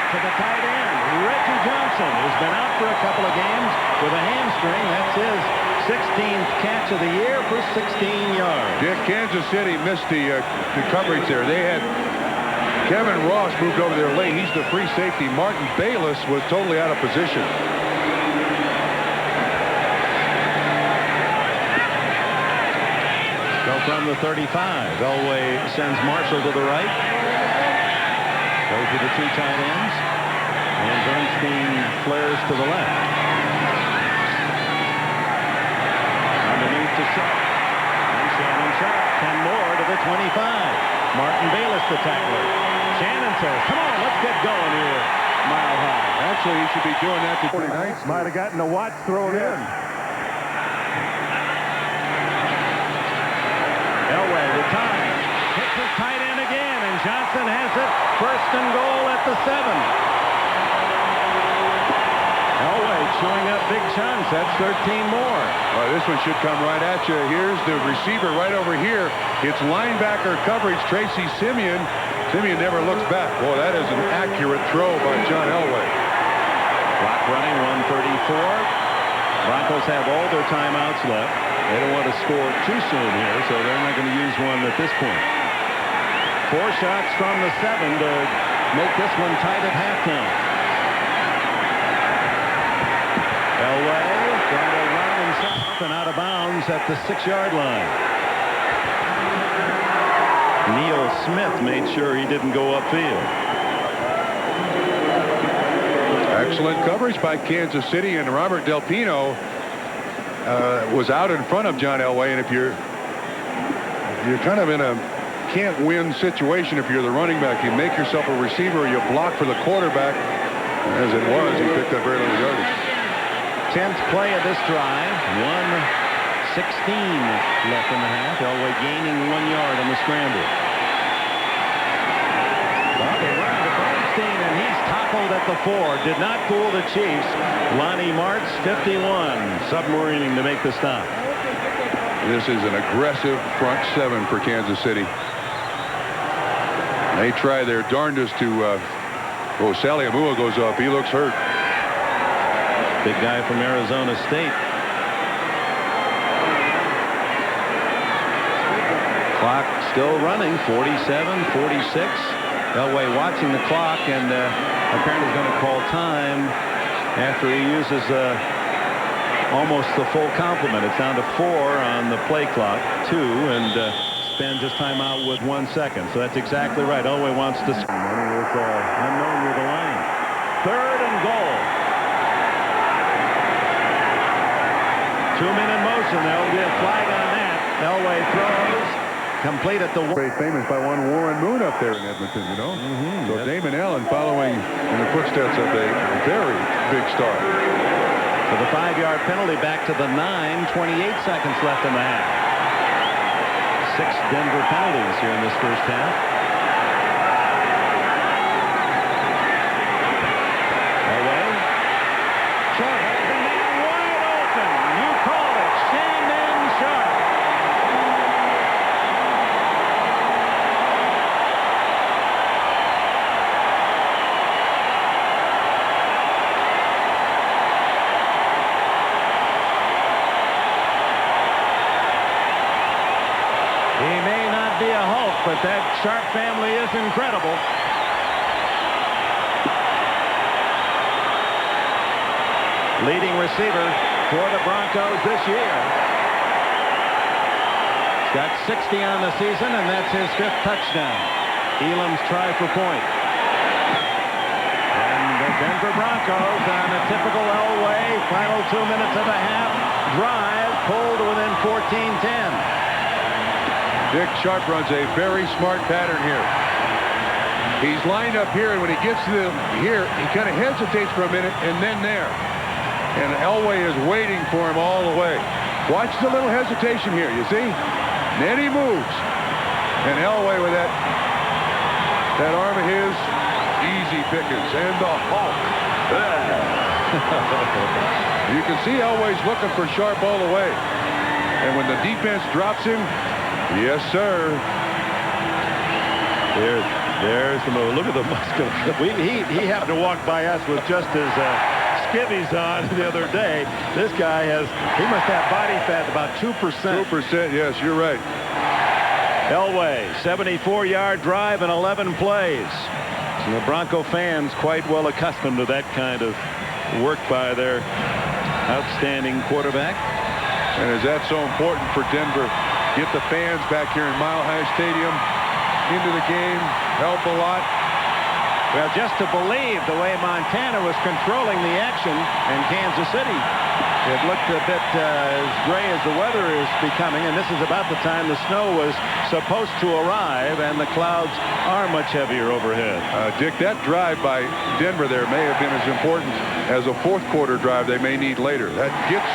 to the tight end, Reggie Johnson, who's been out for a couple of games with a hamstring. That's his 16th catch of the year for 16 yards. Dick, Kansas City missed the coverage there. They had Kevin Ross moved over there late. He's the free safety. Martin Bayless was totally out of position. So from the 35, Elway sends Marshall to the right. Goes to the 2 tight ends. And Bernstein flares to the left. Underneath to Sharp. And Shannon Sharp. 10 more to the 25. Martin Bayless, the tackler. Shannon says, come on, let's get going here. Mile high. Actually, he should be doing that to 49. Might have gotten a watch thrown in. Elway, the time. Hits his tight end again, and Johnson has it. 1st and goal at the 7. Elway chewing up big chunks. That's 13 more. Well, this one should come right at you. Here's the receiver right over here. It's linebacker coverage. Tracy Simeon Simeon never looks back. Boy, that is an accurate throw by John Elway. Clock running, 1:34. Broncos have all their timeouts left. They don't want to score too soon here, so they're not going to use one at this point. 4 shots from the 7 to make this one tight at halftime. Elway going to run himself and out of bounds at the 6-yard line. Neil Smith made sure he didn't go upfield. Excellent coverage by Kansas City, and Robert Del Pino was out in front of John Elway. And if you're kind of in a can't win situation if you're the running back, you make yourself a receiver, or you block for the quarterback. As it was, he picked up very little yardage. 10th play of this drive, 1:16 left in the half. Elway gaining 1 yard on the scramble. Well, they run to Bernstein, and he's tackled at the 4. Did not fool the Chiefs. Lonnie Martz, 51, submarining to make the stop. This is an aggressive front 7 for Kansas City. They try their darndest to. Saliamua goes up. He looks hurt. Big guy from Arizona State. Clock still running, 47-46. Elway watching the clock, and apparently is going to call time after he uses almost the full complement. It's down to 4 on the play clock, 2, and spends his timeout with 1 second. So that's exactly right. Elway wants to. And it was unknown with the line. 3rd and goal. 2 men in motion. There'll be a flag on that. Elway throws. Complete at the. Very famous by one Warren Moon up there in Edmonton, you know. So Damon Allen following in the footsteps of a very big star. So the 5-yard penalty back to the 9. 28 seconds left in the half. 6 Denver penalties here in this first half. Elway. Sharp has the man wide open. You called it. Shannon Sharp. But that Sharp family is incredible. Leading receiver for the Broncos this year. He's got 60 on the season, and that's his 5th touchdown. Elam's try for point. And the Denver Broncos on a typical Elway final 2 minutes of the half drive pulled within 14-10. Dick Sharp runs a very smart pattern here. He's lined up here, and when he gets to here, he kind of hesitates for a minute, and then there. And Elway is waiting for him all the way. Watch the little hesitation here, you see? And then he moves. And Elway with that arm of his, easy pickings. And the Hulk. You can see Elway's looking for Sharp all the way. And when the defense drops him, yes, sir. There's the move. Look at the muscle. He happened to walk by us with just his skivvies on the other day. This guy he must have body fat about 2%. 2%, yes, you're right. Elway, 74-yard drive in 11 plays. And the Bronco fans quite well accustomed to that kind of work by their outstanding quarterback. And is that so important for Denver? Get the fans back here in Mile High Stadium into the game. Help a lot. Well, just to believe the way Montana was controlling the action in Kansas City. It looked a bit as gray as the weather is becoming, and this is about the time the snow was supposed to arrive, and the clouds are much heavier overhead. Dick, that drive by Denver there may have been as important as a 4th quarter drive they may need later. That gets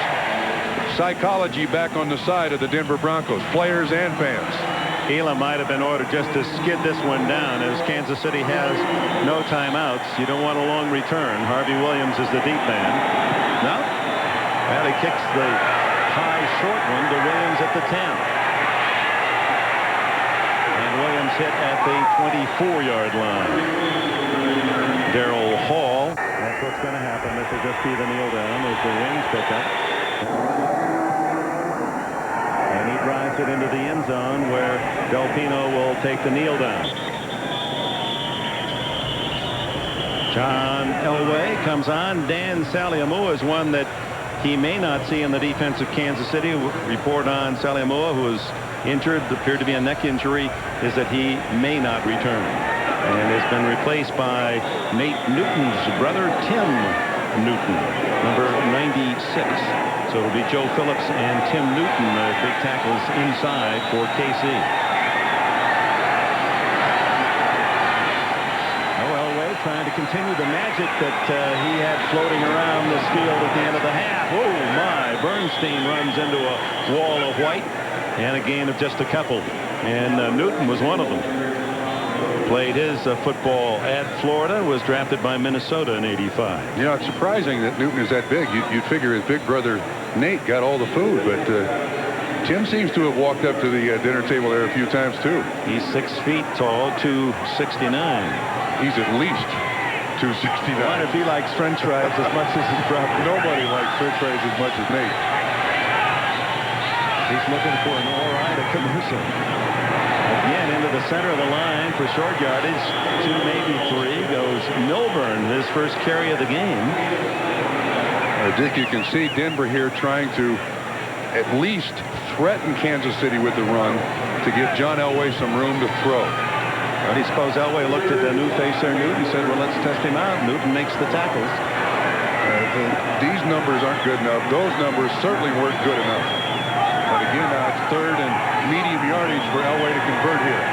psychology back on the side of the Denver Broncos, players and fans. Elam might have been ordered just to skid this one down, as Kansas City has no timeouts. You don't want a long return. Harvey Williams is the deep man. No? Well, he kicks the high short one to Williams at the 10. And Williams hit at the 24-yard line. Darrell Hall. That's what's going to happen. This will just be the kneel down as the wings pick up. And he drives it into the end zone where Del Pino will take the kneel down. John Elway comes on. Dan Saliamua is one that he may not see in the defense of Kansas City. Report on Saliamua, who is injured, appeared to be a neck injury, is that he may not return and has been replaced by Nate Newton's brother, Tim Newton, number 96. So it'll be Joe Phillips and Tim Newton, big tackles inside for KC. Elway trying to continue the magic that he had floating around this field at the end of the half. Oh my, Bernstein runs into a wall of white and a gain of just a couple. And Newton was one of them. Played his football at Florida, was drafted by Minnesota in '85. You know, it's surprising that Newton is that big. You'd figure his big brother Nate got all the food, but Tim seems to have walked up to the dinner table there a few times too. He's 6 feet tall, 269. He's at least 269. I wonder if he likes French fries as much as his brother. Nobody likes French fries as much as Nate. He's looking for an all right at commercial. Again into the center of the line for short yardage. 2, maybe 3 goes Milburn, his first carry of the game. Dick, you can see Denver here trying to at least threaten Kansas City with the run to give John Elway some room to throw. Well, I suppose Elway looked at the new face there, Newton, said, well, let's test him out. Newton makes the tackles. These numbers aren't good enough. Those numbers certainly weren't good enough. But again, now it's 3rd and medium yardage for Elway to convert here.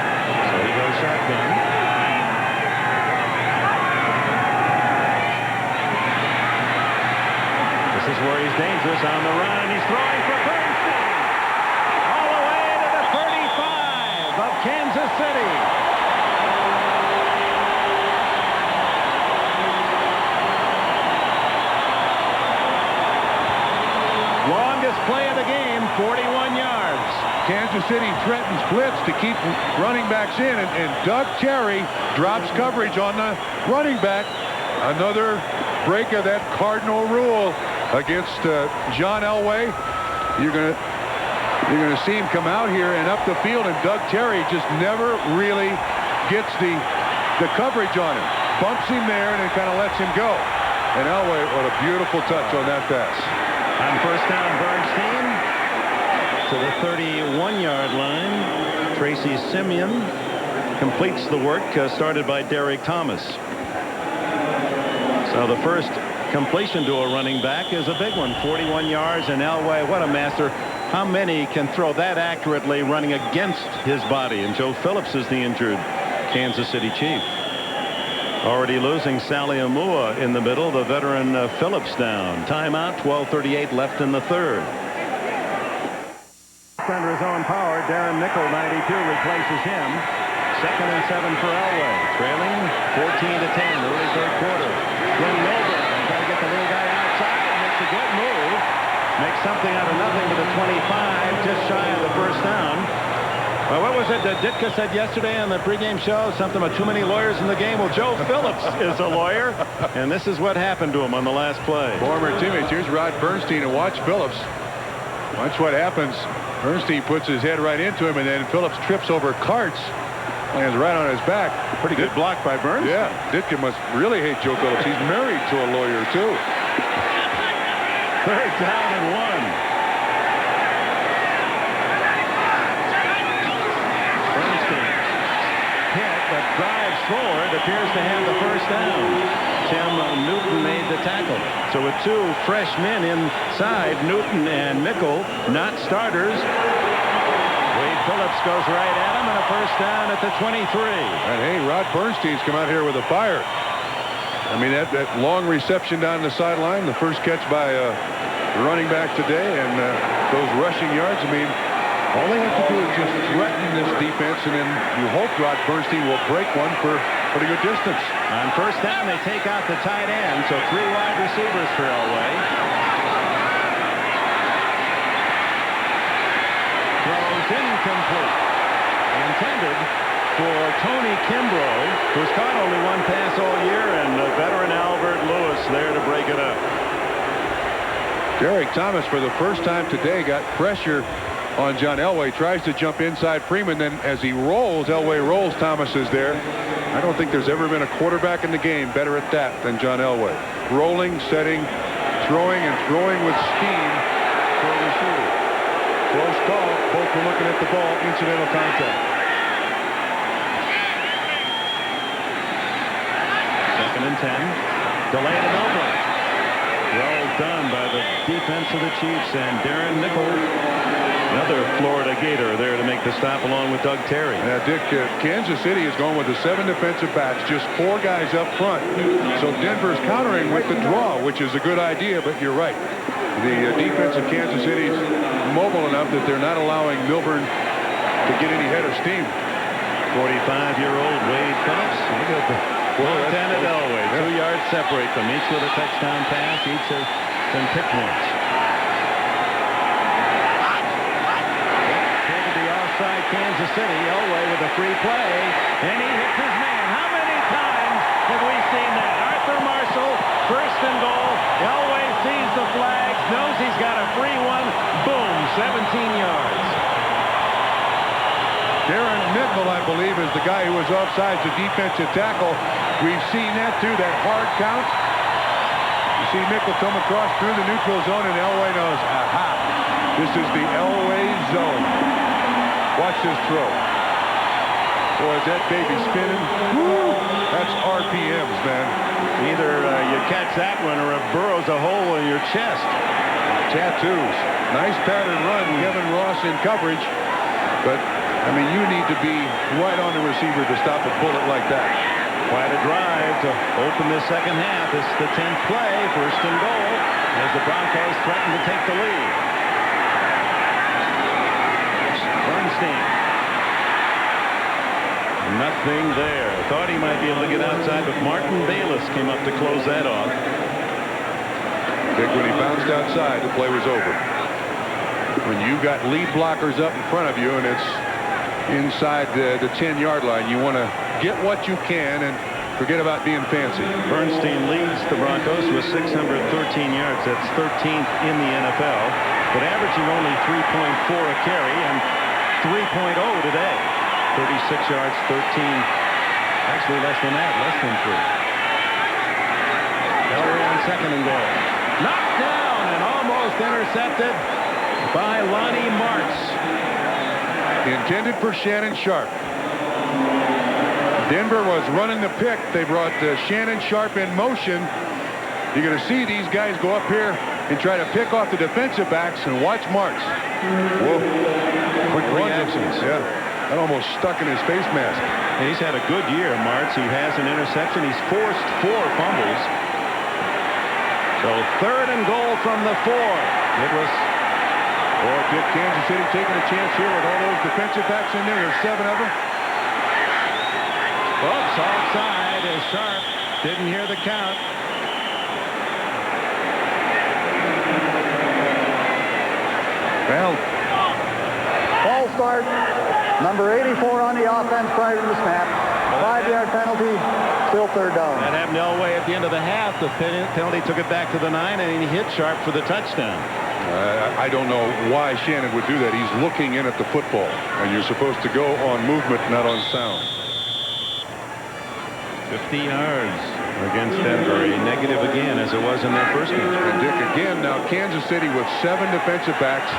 So he goes shotgun. This is where he's dangerous on the run. He's throwing for Bernstein. All the way to the 35 of Kansas City. Longest play of the game, 41 yards. Kansas City threatens blitz to keep running backs in, and Doug Terry drops coverage on the running back. Another break of that cardinal rule against John Elway. You're gonna see him come out here and up the field, and Doug Terry just never really gets the coverage on him. Bumps him there and then kind of lets him go. And Elway, what a beautiful touch on that pass. On first down, Bernstein to the 31-yard line. Tracy Simeon completes the work started by Derek Thomas. So the first completion to a running back is a big one, 41 yards, and Elway, what a master. How many can throw that accurately running against his body? And Joe Phillips is the injured Kansas City Chief. Already losing Saliamua in the middle. The veteran Phillips down. Timeout, 12:38 left in the third. Under his own power, Darren Nickel, 92, replaces him. 2nd and 7 for Elway. Trailing 14-10, early third quarter. Glenn Milburn trying to get the little guy outside. Makes a good move. Makes something out of nothing to the 25, just shy of the first down. Well, what was it that Ditka said yesterday on the pregame show? Something about too many lawyers in the game. Well, Joe Phillips is a lawyer, and this is what happened to him on the last play. Former teammates. Here's Rod Bernstein, and watch Phillips. Watch what happens. Bernstein puts his head right into him, and then Phillips trips over carts, lands right on his back. Pretty good block by Bernstein. Yeah, Ditka must really hate Joe Phillips. He's married to a lawyer, too. 3rd down and 1. But drives forward, appears to have the first down. Tim Newton made the tackle. So with 2 fresh men inside, Newton and Mickle, not starters. Wade Phillips goes right at him, and a first down at the 23. And hey, Rod Bernstein's come out here with a fire. I mean, that long reception down the sideline, the first catch by the running back today, and those rushing yards, I mean, all they have to do is just threaten this defense, and then you hope Rod Bernstein will break one for pretty good distance. On first down, they take out the tight end, so 3 wide receivers for Elway. Throws incomplete. Intended for Tony Kimbrough, who's caught only one pass all year, and veteran Albert Lewis there to break it up. Derek Thomas, for the first time today, got pressure on John Elway. Tries to jump inside Freeman. Then as he rolls, Elway rolls, Thomas is there. I don't think there's ever been a quarterback in the game better at that than John Elway. Rolling, setting, throwing, and throwing with steam for a receiver. Close call. Both were looking at the ball. Incidental contact. Second and 10. Delay to Melbourne. Well done by the defense of the Chiefs, and Darren Nichols, another Florida Gator, there to make the stop along with Doug Terry. Now, Dick, Kansas City is going with the 7 defensive backs, just 4 guys up front. So Denver's countering with the draw, which is a good idea, but you're right. The defense of Kansas City is mobile enough that they're not allowing Milburn to get any head of steam. 45-year-old Wade Phillips. Look at the Lieutenant Elway. 2 yards separate them, each with a touchdown pass. Each has been picked once. Taking the offside Kansas City. Elway with a free play, and he hits his man. How many times have we seen that? Arthur Marshall, first and goal. Elway sees the flags, knows he's got a free one. Boom, 17 yards. Darren Nichols, I believe, is the guy who was offsides, the defensive tackle. We've seen that, too, that hard count. You see Nichols come across through the neutral zone, and Elway knows, aha, this is the Elway zone. Watch this throw. Boy, is that baby spinning. Woo! That's RPMs, man. Either you catch that one or it burrows a hole in your chest. Tattoos. Nice pattern run, Kevin Ross in coverage. But, I mean, you need to be right on the receiver to stop a bullet like that. Quite a drive to open the second half. It's the 10th play, first and goal, as the Broncos threaten to take the lead. Bernstein. Nothing there. Thought he might be able to get outside, but Martin Bayless came up to close that off. Dick, when he bounced outside, the play was over. When you got lead blockers up in front of you and it's inside the 10-yard line, you want to get what you can and forget about being fancy. Bernstein leads the Broncos with 613 yards. That's 13th in the NFL, but averaging only 3.4 a carry and 3.0 today. 36 yards, 13. Actually, less than that, less than 3. Elway on second and goal. Knocked down and almost intercepted by Lonnie Martz. Intended for Shannon Sharp. Denver was running the pick. They brought Shannon Sharp in motion. You're going to see these guys go up here and try to pick off the defensive backs, and watch Martz. Whoa. Quick reactions. Yeah. That almost stuck in his face mask. He's had a good year, Martz. He has an interception. He's forced 4 fumbles. So third and goal from the 4. It was... Boy, Dick, Kansas City taking a chance here with all those defensive backs in there. There's 7 of them. Oops, offside as Sharp didn't hear the count. Well, False start. Number 84 on the offense prior to the snap. 5-yard penalty. Still third down. That happened to Elway at the end of the half. The penalty took it back to the 9, and he hit Sharp for the touchdown. I don't know why Shannon would do that. He's looking in at the football, and you're supposed to go on movement, not on sound. 50 yards against Denver. A negative again, as it was in their first game. And Dick, again, now Kansas City with 7 defensive backs.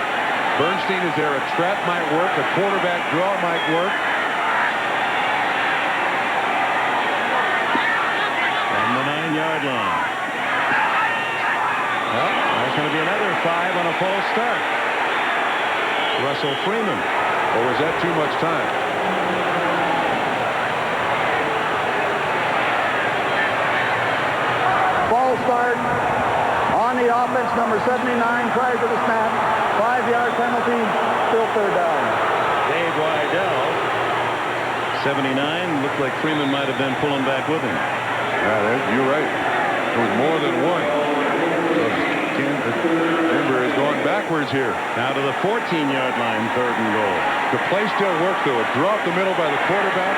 Bernstein is there. A trap might work. A quarterback draw might work. On the 9-yard line. Well, there's going to be another 5 on a false start. Russell Freeman. Or was that too much time? False start on the offense, number 79 prior to the snap. 5-yard penalty, still third down. Dave Wydell, 79. Looked like Freeman might have been pulling back with him. You're right. It was more than one. So Denver is going backwards here. Now to the 14-yard line, 3rd and goal. The play still works, though. A draw up the middle by the quarterback.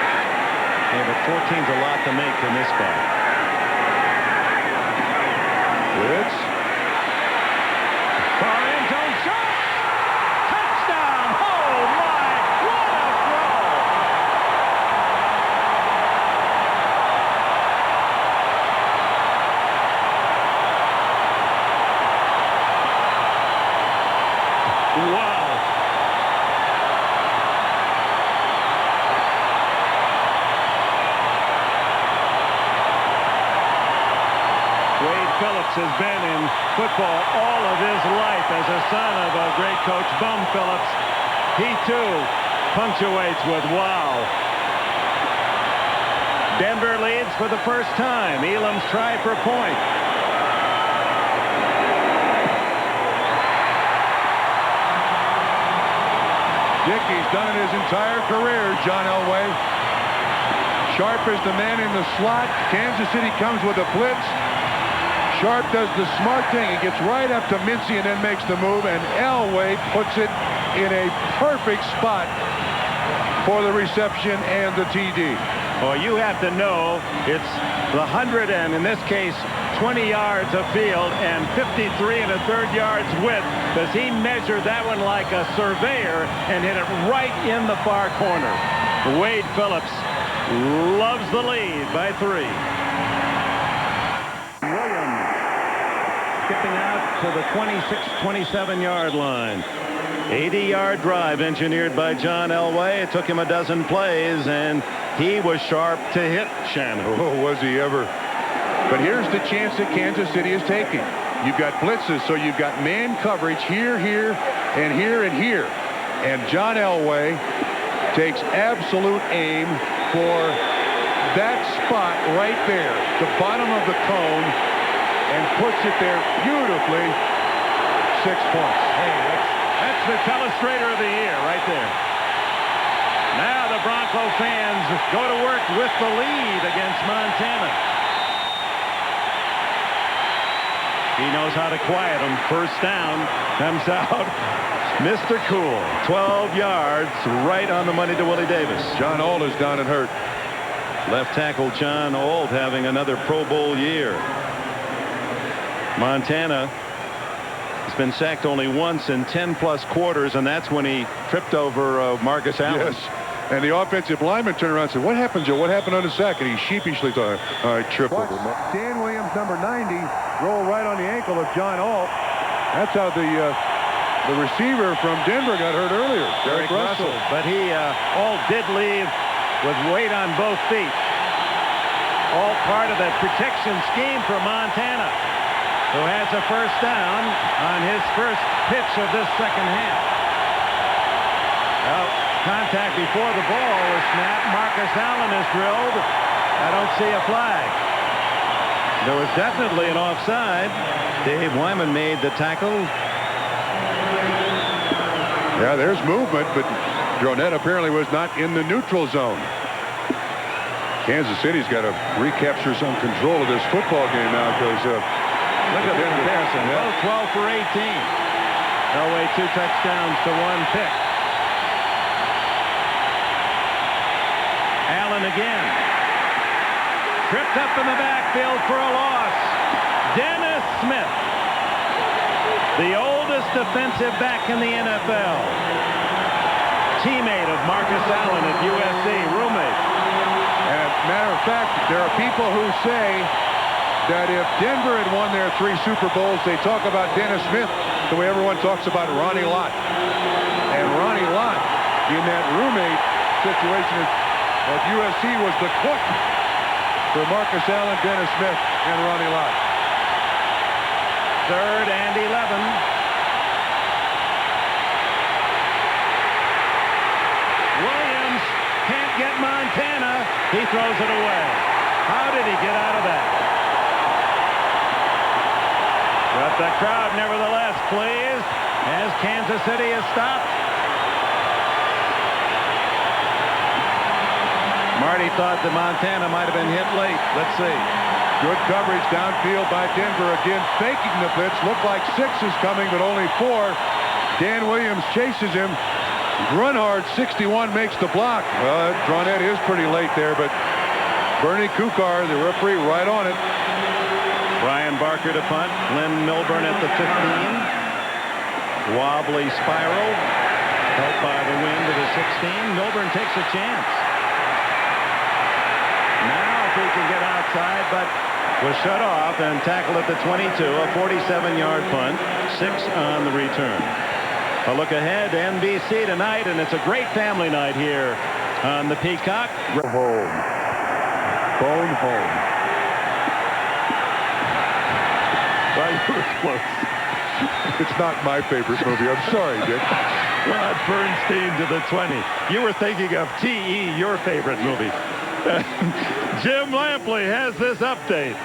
Yeah, but 14's a lot to make in this spot. Blitz. Far end zone shot. Touchdown. Oh, my. What a throw. Wow. Wade Phillips has been in football all of his life as a son of a great coach, Bum Phillips. He, too, punctuates with wow. Denver leads for the first time. Elam's try for point. Dickey's done it his entire career, John Elway. Sharp is the man in the slot. Kansas City comes with a blitz. Sharp does the smart thing. He gets right up to Mincy and then makes the move, and Elway puts it in a perfect spot for the reception and the TD. Well, you have to know it's the 100 and, in this case, 20 yards of field and 53 1/3 yards width. Does he measure that one like a surveyor and hit it right in the far corner? Wade Phillips loves the lead by 3. Williams skipping out to the 26-27-yard line. 80-yard drive engineered by John Elway. It took him a dozen plays, and he was sharp to hit Shannon. Oh, was he ever. But here's the chance that Kansas City is taking. You've got blitzes, so you've got man coverage here, here, and here, and here. And John Elway takes absolute aim for that spot right there, the bottom of the cone, and puts it there beautifully. 6 points. Hey, that's the telestrator of the year right there. Now the Bronco fans go to work with the lead against Montana. He knows how to quiet them. First down comes out. Mr. Cool, 12 yards right on the money to Willie Davis. John Ault is down and hurt. Left tackle John Ault having another Pro Bowl year. Montana has been sacked only once in 10+ quarters, and that's when he tripped over Marcus Allen. Yes. And the offensive lineman turned around and said, "What happened, Joe? What happened on the sack?" And he sheepishly thought, "All right, tripped over." Dan Williams, number 90, rolled right on the ankle of John Ault. That's how the receiver from Denver got hurt earlier, Derek Russell. But Ault did leave with weight on both feet. All part of the protection scheme for Montana, who has a first down on his first pitch of this second half. Well, contact before the ball was snapped. Marcus Allen is drilled. I don't see a flag. There was definitely an offside. Dave Wyman made the tackle. Yeah, there's movement, but Dronette apparently was not in the neutral zone. Kansas City's got to recapture some control of this football game now because look at the comparison. Yeah. Both 12 for 18. Elway 2 touchdowns to 1 pick. Allen again. Tripped up in the backfield for a loss. Dennis Smith, the oldest defensive back in the NFL. Teammate of Marcus Allen at USC, roommate. And matter of fact, there are people who say that if Denver had won their 3 Super Bowls, they talk about Dennis Smith the way everyone talks about Ronnie Lott. And Ronnie Lott, in that roommate situation at USC, was the cook for Marcus Allen, Dennis Smith, and Ronnie Lott. 3rd and 11. Williams can't get Montana. He throws it away. How did he get out of that? But the crowd nevertheless pleased as Kansas City is stopped. Marty thought that Montana might have been hit late. Let's see. Good coverage downfield by Denver. Again, faking the blitz. Looked like 6 is coming, but only 4. Dan Williams chases him. Grunhard, 61, makes the block. Well, that drawnette is pretty late there, but Bernie Kukar, the referee, right on it. Brian Barker to punt. Lynn Milburn at the 15. Wobbly spiral. Helped by the wind to the 16. Milburn takes a chance. Now if he can get outside, but was shut off and tackled at the 22. A 47-yard punt. 6 on the return. A look ahead to NBC tonight, and it's a great family night here on the Peacock. Home. Phone home. Well, you were close. It's not my favorite movie. I'm sorry, Dick. Rod Bernstein to the 20. You were thinking of T.E., your favorite movie. Jim Lampley has this update.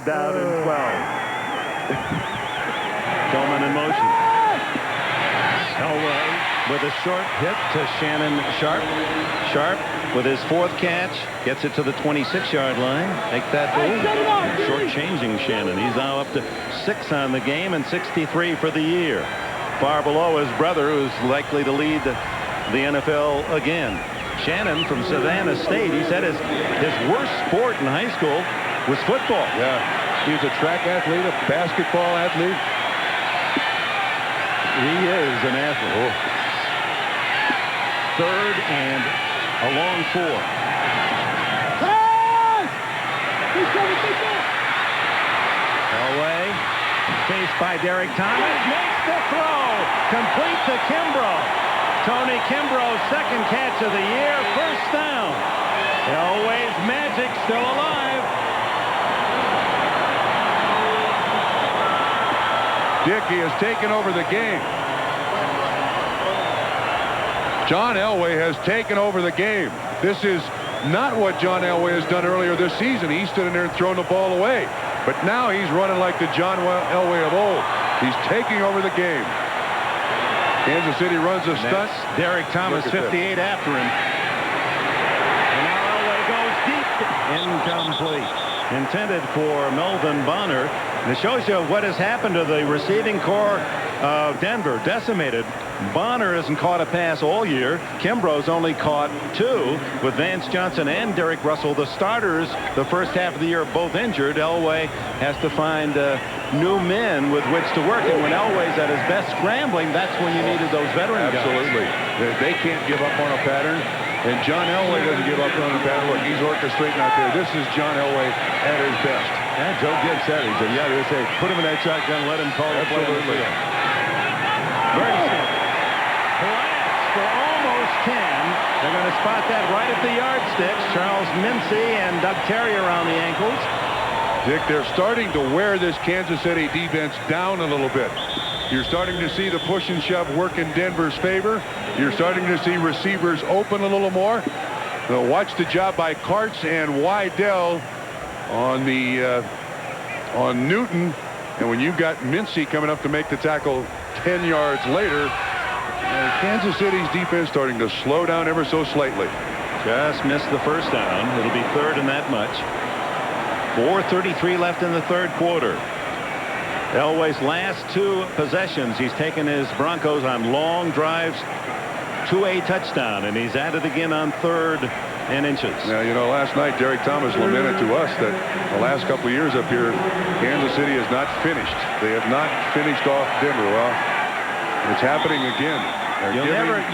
Down in 12. Tillman in motion. Elway with a short hit to Shannon Sharp. Sharp with his 4th catch gets it to the 26-yard line. Make that short-changing Shannon. He's now up to 6 on the game and 63 for the year. Far below his brother, who's likely to lead the NFL again. Shannon from Savannah State, he said his worst sport in high school was football. Yeah, he was a track athlete, a basketball athlete. He is an athlete. 3rd and a long 4. Elway, faced by Derek Thomas, makes the throw. Complete to Kimbrough. Tony Kimbrough's 2nd catch of the year, 1st down. Elway's magic still alive. Dick, he has taken over the game. John Elway has taken over the game. This is not what John Elway has done earlier this season. He stood in there and thrown the ball away. But now he's running like the John Elway of old. He's taking over the game. Kansas City runs a stunt. Derek Thomas, 58 after him. And now Elway goes deep. Incomplete. Intended for Melvin Bonner. And it shows you what has happened to the receiving corps of Denver. Decimated. Bonner hasn't caught a pass all year. Kimbrough's only caught 2 with Vance Johnson and Derek Russell. The starters the first half of the year are both injured. Elway has to find new men with which to work. And when Elway's at his best scrambling, that's when you needed those veteran guys. Absolutely. They can't give up on a pattern. And John Elway doesn't give up on a pattern. Look, he's orchestrating out there. This is John Elway at his best. Yeah, Joe Gibbs said, he said, yeah, they say, put him in that shotgun, let him call the play on the field. Bernstein. Collapse for almost 10. They're going to spot that right at the yardsticks. Charles Mincy and Doug Terrier on the ankles. Dick, they're starting to wear this Kansas City defense down a little bit. You're starting to see the push and shove work in Denver's favor. You're starting to see receivers open a little more. Now watch the job by Karts and Wydell on the on Newton. And when you've got Mincy coming up to make the tackle 10 yards later, Kansas City's defense starting to slow down ever so slightly. Just missed the 1st down. It'll be 3rd and that much. 4:33 left in the 3rd quarter. Elway's last 2 possessions, he's taken his Broncos on long drives to a touchdown, and he's at it again on 3rd and inches. Now, you know, last night Derek Thomas lamented to us that the last couple of years up here, Kansas City has not finished. They have not finished off Denver. Well, it's happening again.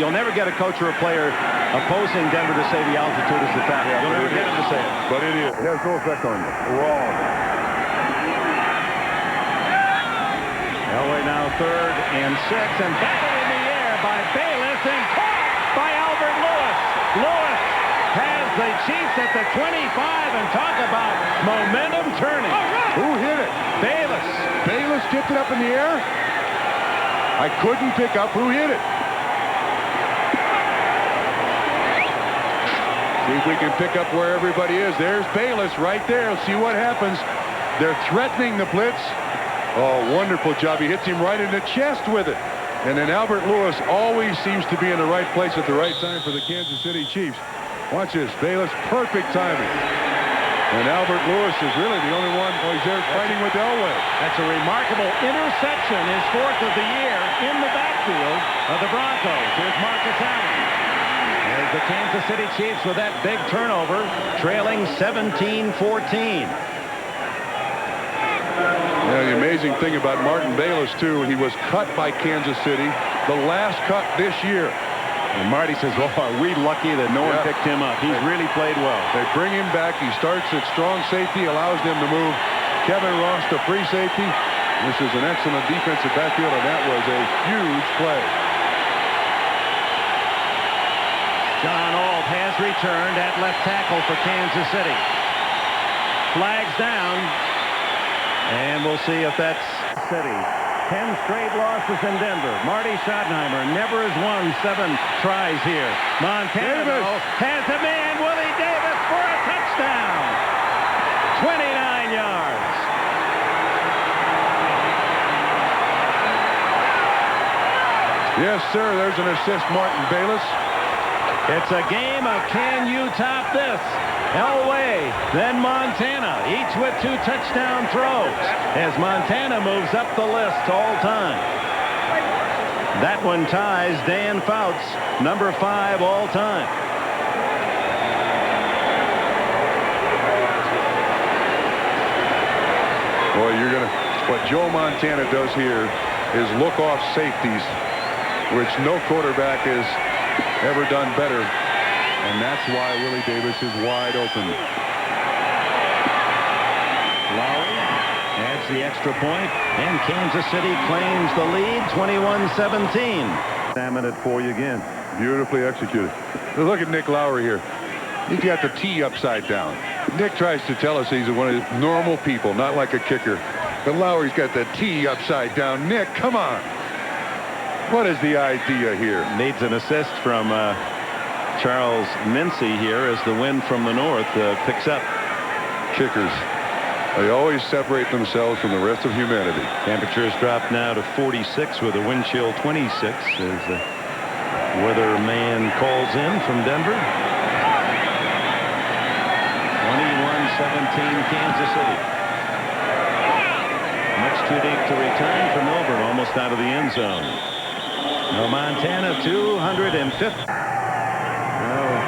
You'll never get a coach or a player opposing Denver to say the altitude is the factor. You'll never get him to say it. But it is. It has no effect on you. Wrong. Elway now 3rd and 6, and battled in the air by Bayless and caught by Albert Lewis. Lewis has the Chiefs at the 25, and talk about momentum turning. Who hit it? Bayless. Bayless tipped it up in the air? I couldn't pick up who hit it. See if we can pick up where everybody is. There's Bayless right there. Let's see what happens. They're threatening the blitz. Oh, wonderful job. He hits him right in the chest with it. And then Albert Lewis always seems to be in the right place at the right time for the Kansas City Chiefs. Watch this. Bayless, perfect timing. And Albert Lewis is really the only one who's there fighting with Elway. That's a remarkable interception, his 4th of the year in the backfield of the Broncos. Here's Marcus Allen. There's the Kansas City Chiefs with that big turnover, trailing 17-14. Yeah, the amazing thing about Martin Bayless, too, he was cut by Kansas City, the last cut this year. And Marty says, well, are we lucky that no one picked him up? He's really played well. They bring him back. He starts at strong safety, allows them to move Kevin Ross to free safety. This is an excellent defensive backfield, and that was a huge play. John Ault has returned at left tackle for Kansas City. Flags down. And we'll see if that's City. 10 straight losses in Denver. Marty Schottenheimer never has won 7 tries here. Montana has a man, Willie Davis, for a touchdown. 29 yards. Yes, sir. There's an assist, Martin Bayless. It's a game of can you top this? Elway, then Montana, each with 2 touchdown throws as Montana moves up the list all time. That one ties Dan Fouts, number 5 all time. Boy, what Joe Montana does here is look off safeties, which no quarterback has ever done better. And that's why Willie Davis is wide open. Lowry adds the extra point, and Kansas City claims the lead, 21-17. Examine it for you again. Beautifully executed. Look at Nick Lowry here. He's got the tee upside down. Nick tries to tell us he's one of these normal people, not like a kicker. But Lowry's got the tee upside down. Nick, come on. What is the idea here? Needs an assist from Charles Mincy here as the wind from the north picks up. Kickers, they always separate themselves from the rest of humanity. Temperatures drop now to 46 with a wind chill 26 as the weatherman calls in from Denver. 21-17 Kansas City. Much too deep to return for Milburn, almost out of the end zone. Now Montana 250.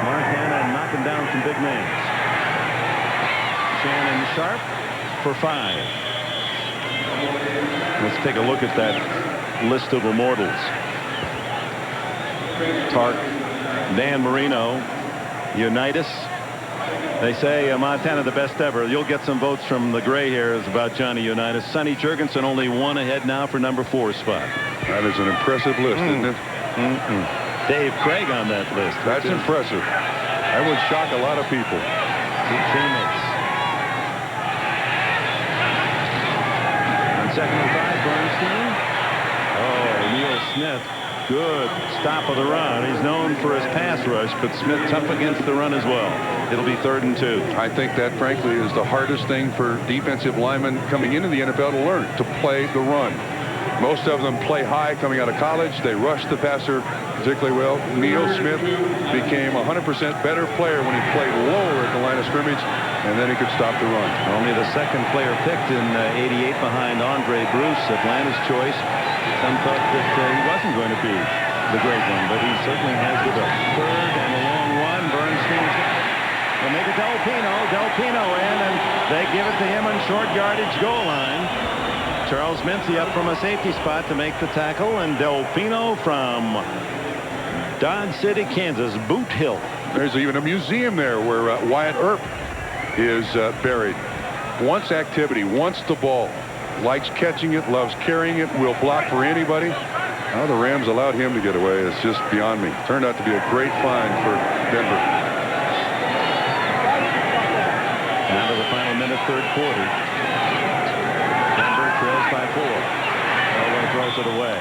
Montana knocking down some big names. Shannon Sharp for 5. Let's take a look at that list of immortals. Tark, Dan Marino, Unitas. They say Montana the best ever. You'll get some votes from the gray hairs about Johnny Unitas. Sonny Jurgensen only 1 ahead now for number 4 spot. That is an impressive list, isn't it? Dave Craig on that list. That's impressive. That would shock a lot of people. 2 teammates. On 2nd and 5, Bernstein. Oh, Neil Smith. Good stop of the run. He's known for his pass rush, but Smith tough against the run as well. It'll be 3rd and 2. I think that, frankly, is the hardest thing for defensive linemen coming into the NFL to learn, to play the run. Most of them play high coming out of college. They rush the passer particularly well. Neil Smith became a 100% better player when he played lower at the line of scrimmage, and then he could stop the run. Only the 2nd player picked in '88 behind Andre Bruce, Atlanta's choice. Some thought that he wasn't going to be the great one, but he certainly has the best. 3rd and a long one. Bernstein will make it Del Pino in, and they give it to him on short yardage goal line. Charles Mincy up from a safety spot to make the tackle, and Del Pino from Dodge City, Kansas, Boot Hill. There's even a museum there where Wyatt Earp is buried. Wants activity, wants the ball, likes catching it, loves carrying it, will block for anybody. How the Rams allowed him to get away is just beyond me. Turned out to be a great find for Denver. Now to the final minute, 3rd quarter. Denver trails by 4. Elway throws it away.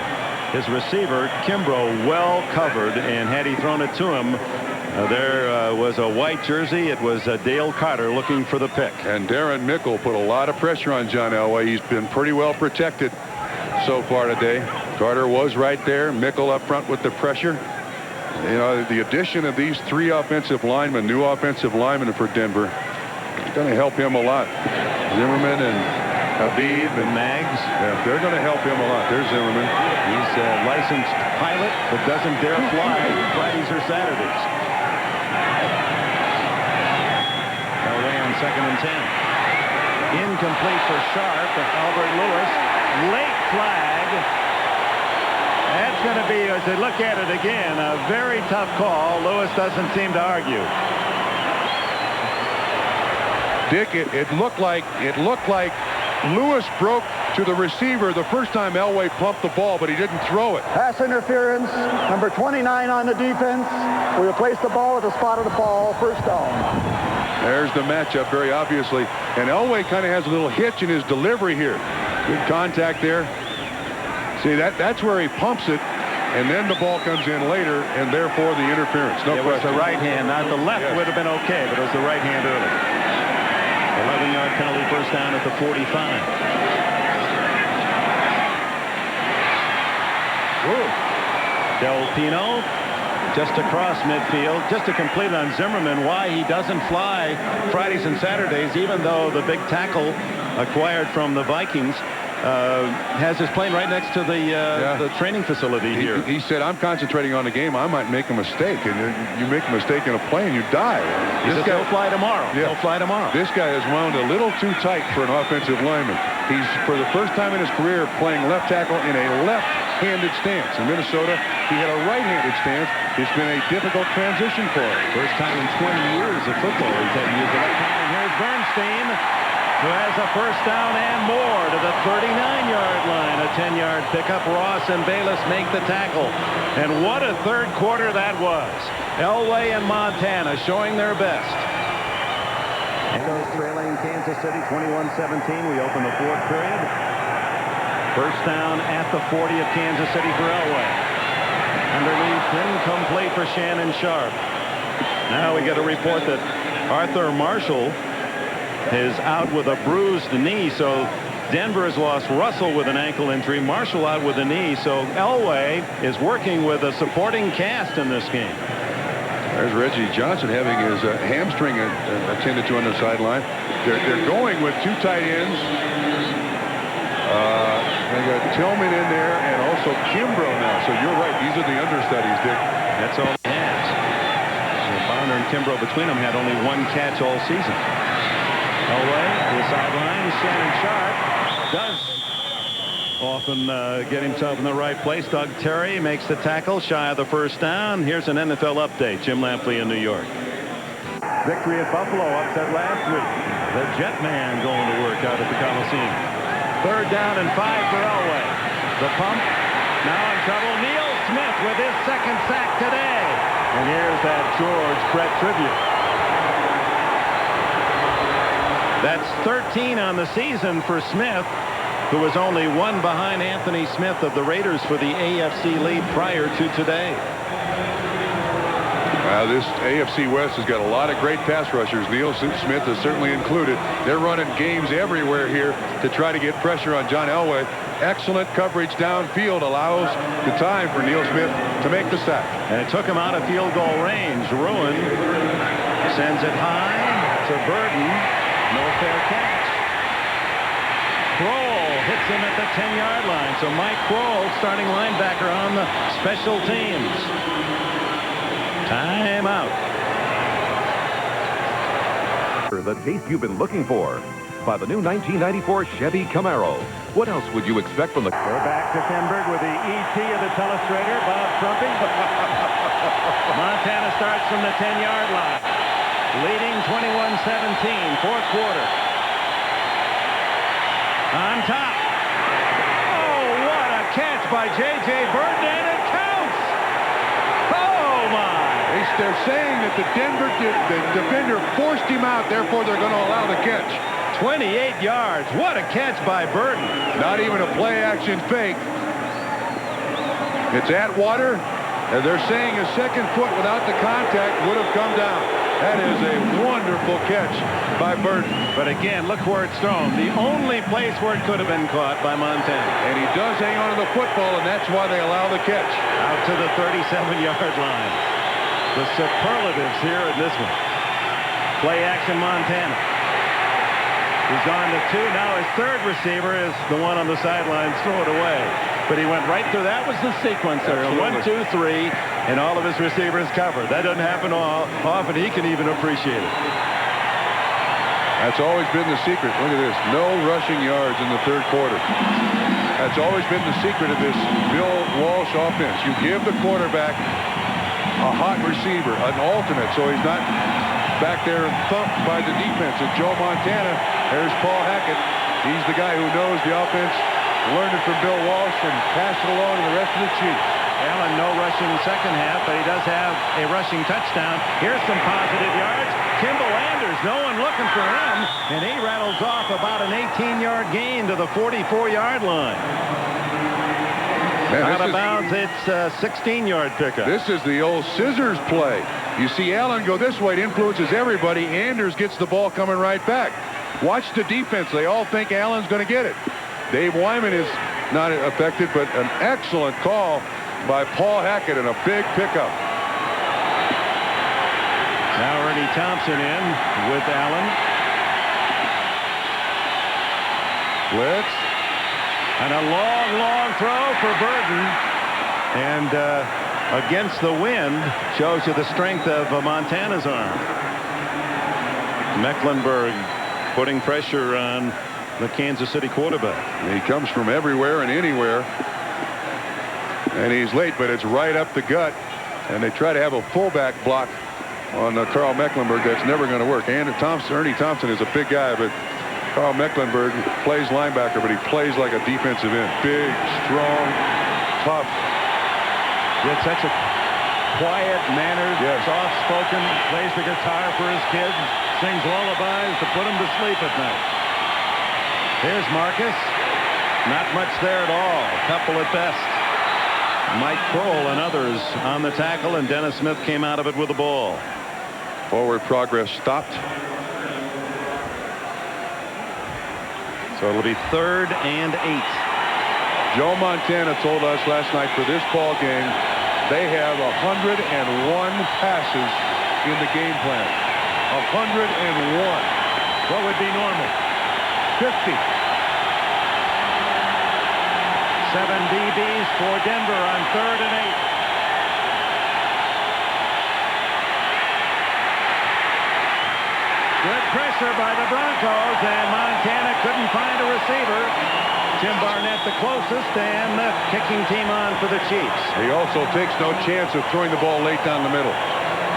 His receiver, Kimbrough, well covered, and had he thrown it to him, there was a white jersey. It was Dale Carter looking for the pick. And Darren Mickle put a lot of pressure on John Elway. He's been pretty well protected so far today. Carter was right there. Mickle up front with the pressure. You know, the addition of these 3 offensive linemen, new offensive linemen for Denver, going to help him a lot. Zimmerman and Habib and Maggs. Yeah, they're going to help him a lot. There's Zimmerman. He's a licensed pilot, but doesn't dare fly Fridays or Saturdays. Elway on 2nd and 10. Incomplete for Sharp. Albert Lewis. Late flag. That's going to be, as they look at it again, a very tough call. Lewis doesn't seem to argue. Dick, it looked like Lewis broke to the receiver the first time Elway pumped the ball, but he didn't throw it. Pass interference, number 29 on the defense. We replace the ball at the spot of the ball, first down. There's the matchup very obviously. And Elway kind of has a little hitch in his delivery here. Good contact there. See, that's where he pumps it, and then the ball comes in later, and therefore the interference. No It was question. the right hand, not the left. Yes. Would have been okay, but it was the right hand early. 11-yard penalty, first down at the 45. Del Pino just across midfield, just to complete on Zimmerman why he doesn't fly Fridays and Saturdays, even though the big tackle acquired from the Vikings has his plane right next to the training facility here. He said, I'm concentrating on the game. I might make a mistake. And you make a mistake in a plane, you die. This guy will fly tomorrow. Yeah. He'll fly tomorrow. This guy is wound a little too tight for an offensive lineman. He's, for the first time in his career, playing left tackle in a left-handed stance. In Minnesota, he had a right-handed stance. It's been a difficult transition for him. First time in 20 years of football he's had to use the right hand. And here's Bernstein, who has a first down and more to the 39-yard line. A 10-yard pickup. Ross and Bayless make the tackle. And what a third quarter that was. Elway and Montana showing their best. Broncos trailing Kansas City 21-17. We open the fourth period. First down at the 40 of Kansas City for Elway. Underneath, incomplete for Shannon Sharp. Now we get a report that Arthur Marshall is out with a bruised knee, so Denver has lost Russell with an ankle injury, Marshall out with a knee, so Elway is working with a supporting cast in this game. There's Reggie Johnson having his hamstring attended to on the sideline. They're going with two tight ends. They got Tillman in there and also Kimbrough now. So you're right. These are the understudies, Dick. That's all he has. So Bonner and Kimbrough between them had only one catch all season. Elway to the sideline. Shannon Sharp does often get himself in the right place. Doug Terry makes the tackle shy of the first down. Here's an NFL update. Jim Lampley in New York. Victory at Buffalo, upset last week. The Jet Man going to work out at the Coliseum. Third down and 5 for Elway. The pump. Now in trouble. Neil Smith with his second sack today. And here's that George Brett tribute. That's 13 on the season for Smith, who was only one behind Anthony Smith of the Raiders for the AFC lead prior to today. This AFC West has got a lot of great pass rushers. Neil Smith is certainly included. They're running games everywhere here to try to get pressure on John Elway. Excellent coverage downfield allows the time for Neil Smith to make the sack. And it took him out of field goal range. Ruin sends it high to Burden. No fair catch. Kroll hits him at the 10-yard line. So Mike Kroll, starting linebacker on the special teams. Time out. The taste you've been looking for by the new 1994 Chevy Camaro. What else would you expect from the... We're back to Kenberg with the ET of the telestrator, Bob Trumpy. Montana starts from the 10-yard line. Leading 21-17, fourth quarter. On top. Oh, what a catch by J.J. Burton, and it counts! Oh, my! They're saying that the defender forced him out, therefore they're going to allow the catch. 28 yards. What a catch by Burton. Not even a play-action fake. It's Atwater, and they're saying his second foot without the contact would have come down. That is a wonderful catch by Burton. But again, look where it's thrown. The only place where it could have been caught by Montana. And he does hang on to the football, and that's why they allow the catch. Out to the 37-yard line. The superlatives here in this one. Play action Montana. He's on to 2. Now his third receiver is the one on the sidelines. Throw it away. But he went right through. That was the sequence there. 1, 2, 3, and all of his receivers covered. That doesn't happen often. He can even appreciate it. That's always been the secret. Look at this. No rushing yards in the third quarter. That's always been the secret of this Bill Walsh offense. You give the quarterback a hot receiver, an alternate, so he's not back there and thumped by the defense. And Joe Montana, there's Paul Hackett. He's the guy who knows the offense, learned it from Bill Walsh, and passed it along to the rest of the Chiefs. Allen, no rushing second half, but he does have a rushing touchdown. Here's some positive yards. Kimball Anders, no one looking for him, and he rattles off about an 18-yard gain to the 44-yard line. Out of bounds, it's a 16-yard pickup. This is the old scissors play. You see Allen go this way. It influences everybody. Anders gets the ball coming right back. Watch the defense. They all think Allen's going to get it. Dave Wyman is not affected, but an excellent call by Paul Hackett and a big pickup. Now Ernie Thompson in with Allen. Blitz. And a long throw for Burton. And against the wind shows you the strength of Montana's arm. Mecklenburg putting pressure on the Kansas City quarterback. He comes from everywhere and anywhere. And he's late, but it's right up the gut. And they try to have a fullback block on Carl Mecklenburg. That's never going to work. Ernie Thompson is a big guy, but Carl Mecklenburg plays linebacker, but he plays like a defensive end. Big, strong, tough. With such a quiet manner, soft-spoken, plays the guitar for his kids, sings lullabies to put them to sleep at night. Here's Marcus. Not much there at all. A couple at best. Mike Kroll and others on the tackle, and Dennis Smith came out of it with the ball. Forward progress stopped. So it'll be 3rd and 8. Joe Montana told us last night for this ball game they have 101 passes in the game plan. 101. What would be normal? 50. 7 DBs for Denver on 3rd and 8. Good pressure by the Broncos, and Montana couldn't find a receiver. Tim Barnett the closest, and the kicking team on for the Chiefs. He also takes no chance of throwing the ball late down the middle.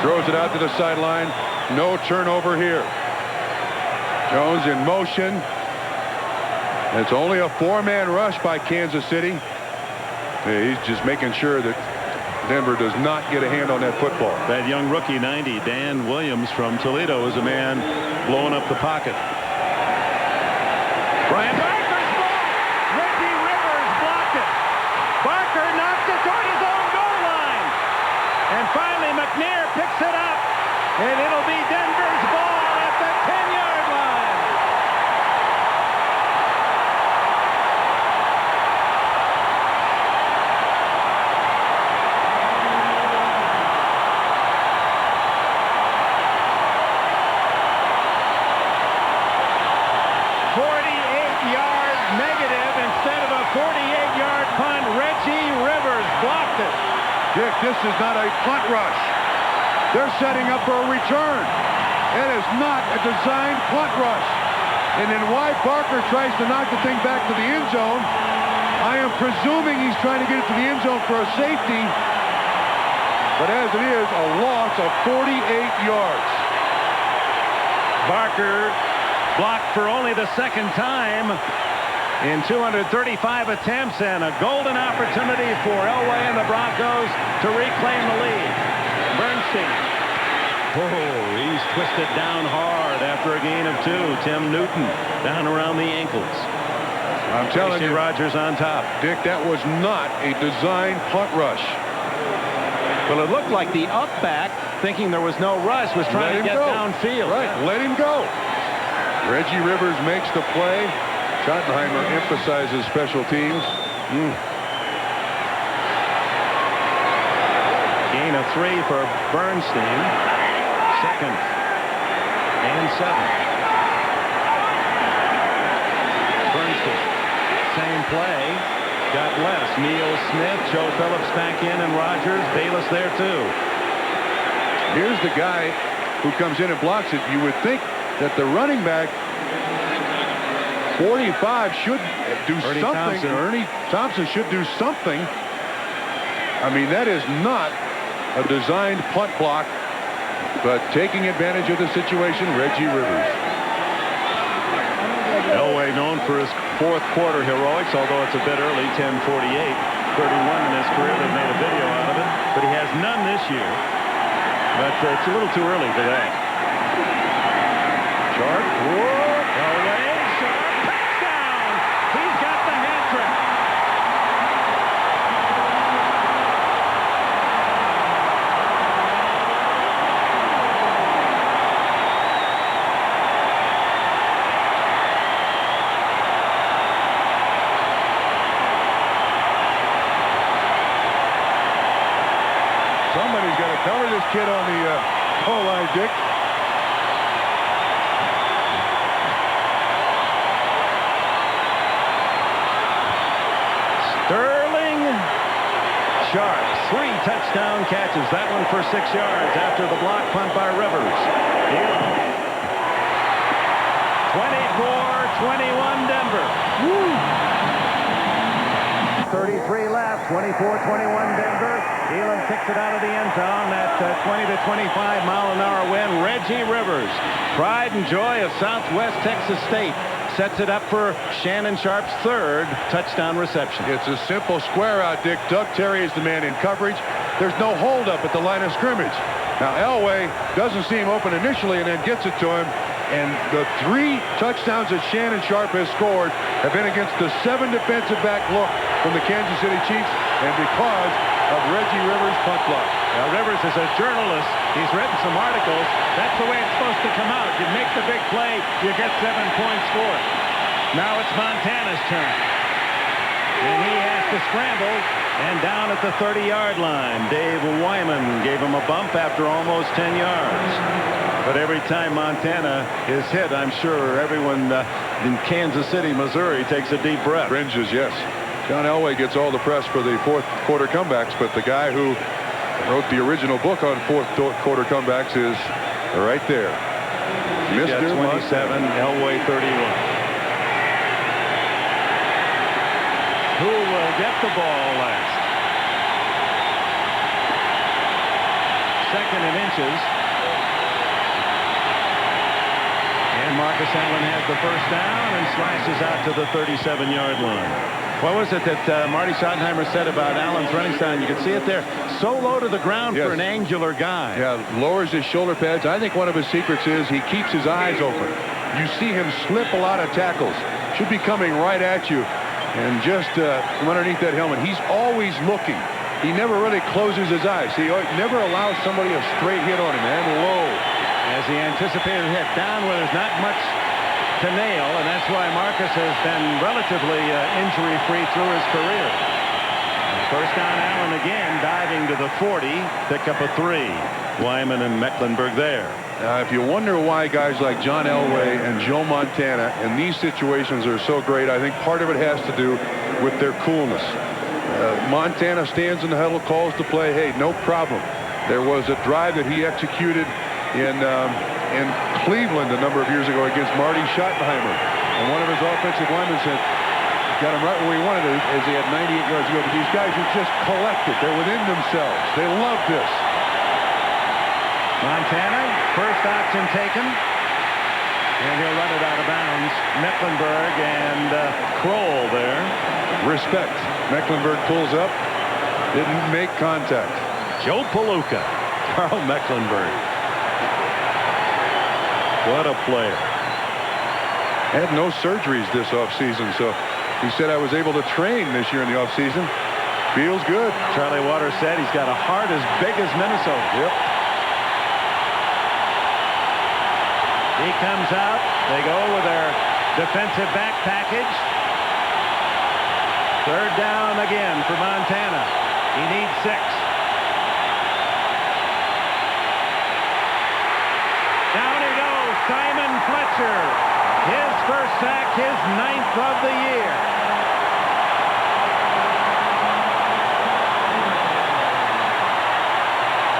Throws it out to the sideline. No turnover here. Jones in motion. It's only a 4-man rush by Kansas City. He's just making sure that Denver does not get a hand on that football. That young rookie, 90, Dan Williams from Toledo, is a man blowing up the pocket. Brian Barker's ball. Reggie Rivers blocked it. Barker knocked it toward his own goal line. And finally, McNair picks it up. And it'll be Denver's ball at the 10-yard line. Dick, this is not a punt rush. They're setting up for a return. It is not a designed punt rush. And then why Barker tries to knock the thing back to the end zone, I am presuming he's trying to get it to the end zone for a safety. But as it is, a loss of 48 yards. Barker blocked for only the second time in 235 attempts, and a golden opportunity for Elway and the Broncos to reclaim the lead. Bernstein. Oh, he's twisted down hard after a gain of 2. Tim Newton down around the ankles. I'm telling you, Rogers on top. Dick, that was not a designed punt rush. Well, it looked like the up back, thinking there was no rush, was trying to get downfield. Right, let him go. Reggie Rivers makes the play. Schottenheimer emphasizes special teams. Gain of 3 for Bernstein. 2nd and 7. Broncos. Same play. Got less. Neil Smith, Joe Phillips back in, and Rogers. Bayless there too. Here's the guy who comes in and blocks it. You would think that the running back 45 should do something. Thompson. Ernie Thompson should do something. I mean, that is not a designed punt block, but taking advantage of the situation, Reggie Rivers. Elway known for his fourth quarter heroics, although it's a bit early, 10:48, 31 in his career. They've made a video out of it, but he has none this year. But it's a little too early for that. Sharp. Elway, Sharp, touchdown! He's got the hat trick. Somebody's got to cover this kid on the goal line, Dick. Sterling Sharp, 3 touchdown catches. That one for 6 yards after the block punt by Rivers. 24-21 Denver. 33 left, 24-21 Denver. Elam kicks it out of the end zone. That 20-25 mile an hour win. Reggie Rivers, pride and joy of Southwest Texas State, sets it up for Shannon Sharp's 3rd touchdown reception. It's a simple square out, Dick. Doug Terry is the man in coverage. There's no holdup at the line of scrimmage. Now Elway doesn't seem open initially and then gets it to him. And the 3 touchdowns that Shannon Sharp has scored have been against the 7 defensive back look from the Kansas City Chiefs, and because of Reggie Rivers' punt block. Now Rivers is a journalist. He's written some articles. That's the way it's supposed to come out. You make the big play, you get 7 points for it. Now it's Montana's turn. And he has to scramble, and down at the 30-yard line, Dave Wyman gave him a bump after almost 10 yards. But every time Montana is hit, I'm sure everyone in Kansas City, Missouri, takes a deep breath. Fringes, yes. John Elway gets all the press for the fourth quarter comebacks, but the guy who wrote the original book on fourth quarter comebacks is right there. He's got 27, Montana. Elway 31. Who will get the ball last? 2nd and inches. And Marcus Allen has the first down and slashes out to the 37-yard line. What was it that Marty Schottenheimer said about Allen's running style? You can see it there. So low to the ground for an angular guy. Yeah, lowers his shoulder pads. I think one of his secrets is he keeps his eyes open. You see him slip a lot of tackles. Should be coming right at you. And just from underneath that helmet, he's always looking. He never really closes his eyes. He never allows somebody a straight hit on him, and low. As he anticipated hit down where there's not much to nail, and that's why Marcus has been relatively injury-free through his career. First down, Allen again diving to the 40, pick up a 3. Wyman and Mecklenburg there. Now, if you wonder why guys like John Elway and Joe Montana in these situations are so great, I think part of it has to do with their coolness. Montana stands in the huddle, calls the play. Hey, no problem. There was a drive that he executed in Cleveland a number of years ago against Marty Schottenheimer, and one of his offensive linemen said, got him right where he wanted it, as he had 98 yards to go. But these guys are just collected. They're within themselves. They love this. Montana, first option taken, and he'll run it out of bounds. Mecklenburg and Kroll there. Respect. Mecklenburg pulls up, didn't make contact. Joe Palooka, Carl Mecklenburg. What a player. Had no surgeries this offseason, so he said, I was able to train this year in the offseason. Feels good. Charlie Waters said he's got a heart as big as Minnesota. Yep. He comes out. They go with their defensive back package. 3rd down again for Montana. He needs 6. Down he goes. Simon Fletcher. His first sack, his 9th of the year.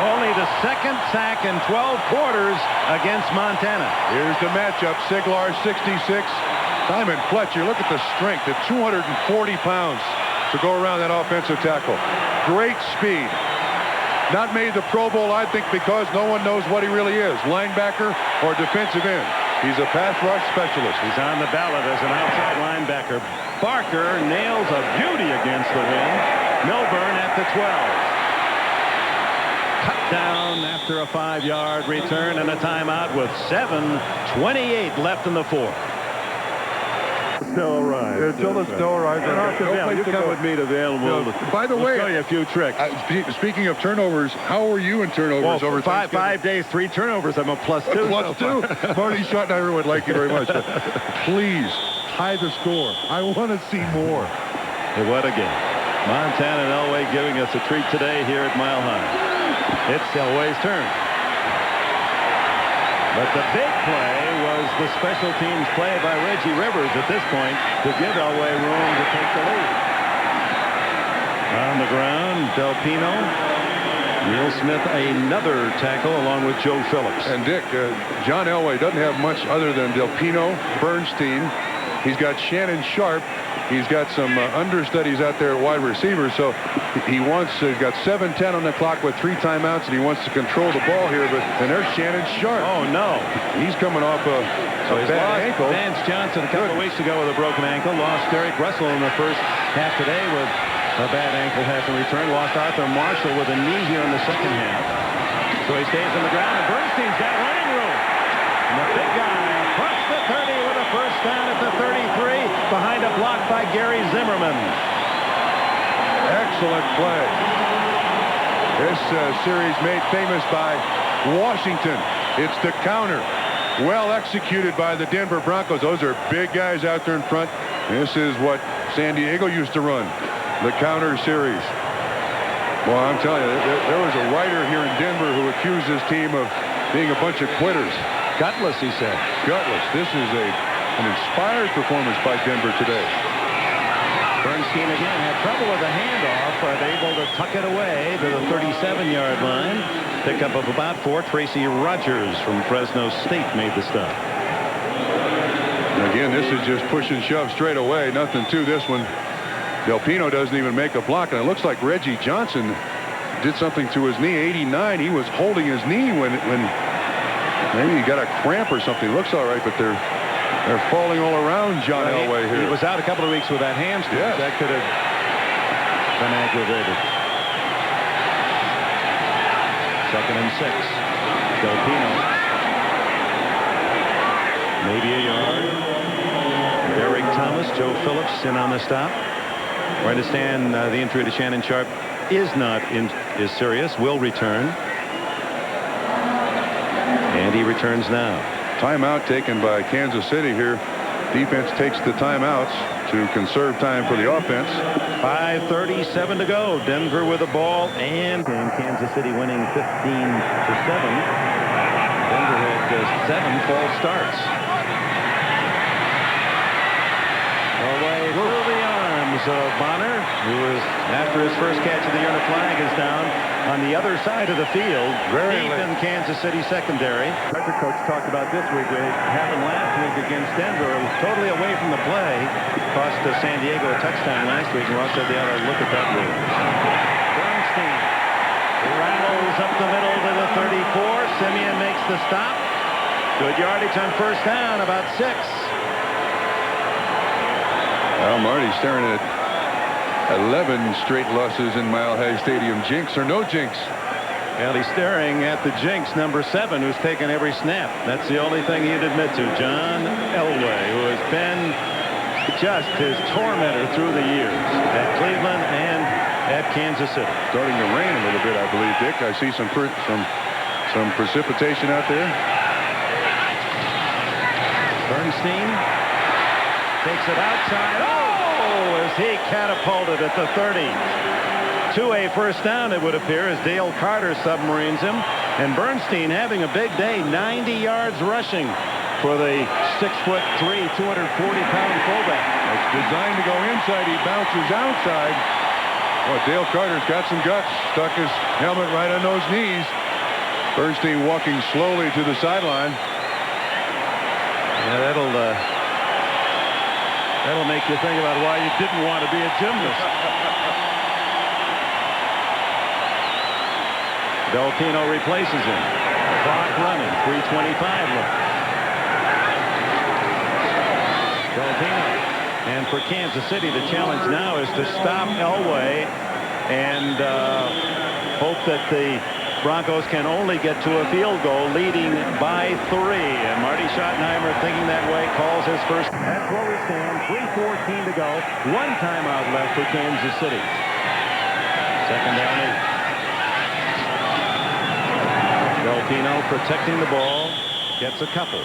Only the second sack in 12 quarters against Montana. Here's the matchup. Siglar, 66. Simon Fletcher, look at the strength at 240 pounds to go around that offensive tackle. Great speed. Not made the Pro Bowl, I think, because no one knows what he really is, linebacker or defensive end. He's a pass rush specialist. He's on the ballot as an outside linebacker. Barker nails a beauty against the wind. Milburn at the 12. Cut down after a 5-yard return and a timeout with 7:28 left in the fourth. Snow arrives. Until the snow arrives. You come with me to Vail. By the way, we'll show you a few tricks. Speaking of turnovers, how are you in turnovers over five days, 3 turnovers. I'm a +2. +2. Marty Schottenheimer would like you very much. Please, tie the score. I want to see more. What a game. Montana and Elway giving us a treat today here at Mile High. It's Elway's turn. But the big play was the special teams play by Reggie Rivers at this point to give Elway room to take the lead. On the ground, Del Pino. Neil Smith another tackle along with Joe Phillips. And Dick, John Elway doesn't have much other than Del Pino, Bernstein. He's got Shannon Sharp. He's got some understudies out there at wide receiver, so he wants got 7:10 on the clock with 3 timeouts, and he wants to control the ball here. But and there's Shannon Sharp. Oh no, he's coming off a bad ankle. Vance Johnson a couple of weeks ago with a broken ankle. Lost Derek Russell in the first half today with a bad ankle half in return. Lost Arthur Marshall with a knee here in the second half. So he stays on the ground, and Bernstein's got running room. And the big guy across the 30 with a first down at the 33 behind a block by Gary Zimmerman. Excellent play. This series made famous by Washington. It's the counter. Well executed by the Denver Broncos. Those are big guys out there in front. This is what San Diego used to run. The counter series. Well, I'm telling you, there was a writer here in Denver who accused his team of being a bunch of quitters. Gutless, he said. Gutless. This is an inspired performance by Denver today. Bernstein again had trouble with the handoff, but able to tuck it away to the 37-yard line. Pickup of about 4. Tracy Rogers from Fresno State made the stop. Again, this is just push and shove straight away. Nothing to this one. Del Pino doesn't even make a block, and it looks like Reggie Johnson did something to his knee. 89. He was holding his knee when maybe he got a cramp or something. Looks all right, but they're falling all around John Elway here. He was out a couple of weeks with that hamstring. Yes. That could have been aggravated. 2nd and 6. Del Pino. Maybe a yard. Derek Thomas, Joe Phillips in on the stop. I understand the injury to Shannon Sharp is serious. Will return. And he returns now. Timeout taken by Kansas City here. Defense takes the timeouts to conserve time for the offense. 5:37 to go. Denver with the ball, and Kansas City winning 15-7. Denver had 7 false starts. Away through the arms of Bonner, who is, after his first catch of the year, and the flag is down on the other side of the field, deep in Kansas City secondary. Our coach talked about this week. It happened last week against Denver. It was totally away from the play. Cost San Diego a touchdown last week, and Ross said they ought to look at that rule. Bernstein rattles up the middle to the 34. Simeon makes the stop. Good yardage on first down, about 6. Well, Marty's staring at 11 straight losses in Mile High Stadium. Jinx or no jinx? Well, he's staring at the jinx, number 7, who's taken every snap. That's the only thing he'd admit to. John Elway, who has been just his tormentor through the years at Cleveland and at Kansas City. Starting to rain a little bit, I believe, Dick. I see some precipitation out there. Bernstein takes it outside. Oh, as he catapulted at the 30. To a first down, it would appear, as Dale Carter submarines him. And Bernstein having a big day, 90 yards rushing for the 6'3", 240-pound fullback. It's designed to go inside. He bounces outside. Well, Dale Carter's got some guts. Stuck his helmet right on those knees. Bernstein walking slowly to the sideline. Yeah, that'll make you think about why you didn't want to be a gymnast. Delpino replaces him. Clock running. 3:25 left. Delpino. And for Kansas City, the challenge now is to stop Elway and hope that the Broncos can only get to a field goal, leading by 3. And Marty Schottenheimer, thinking that way, calls his first. That's where we stand. 3:14 to go. 1 timeout left for Kansas City. 2nd down 8. Delpino protecting the ball. Gets a couple.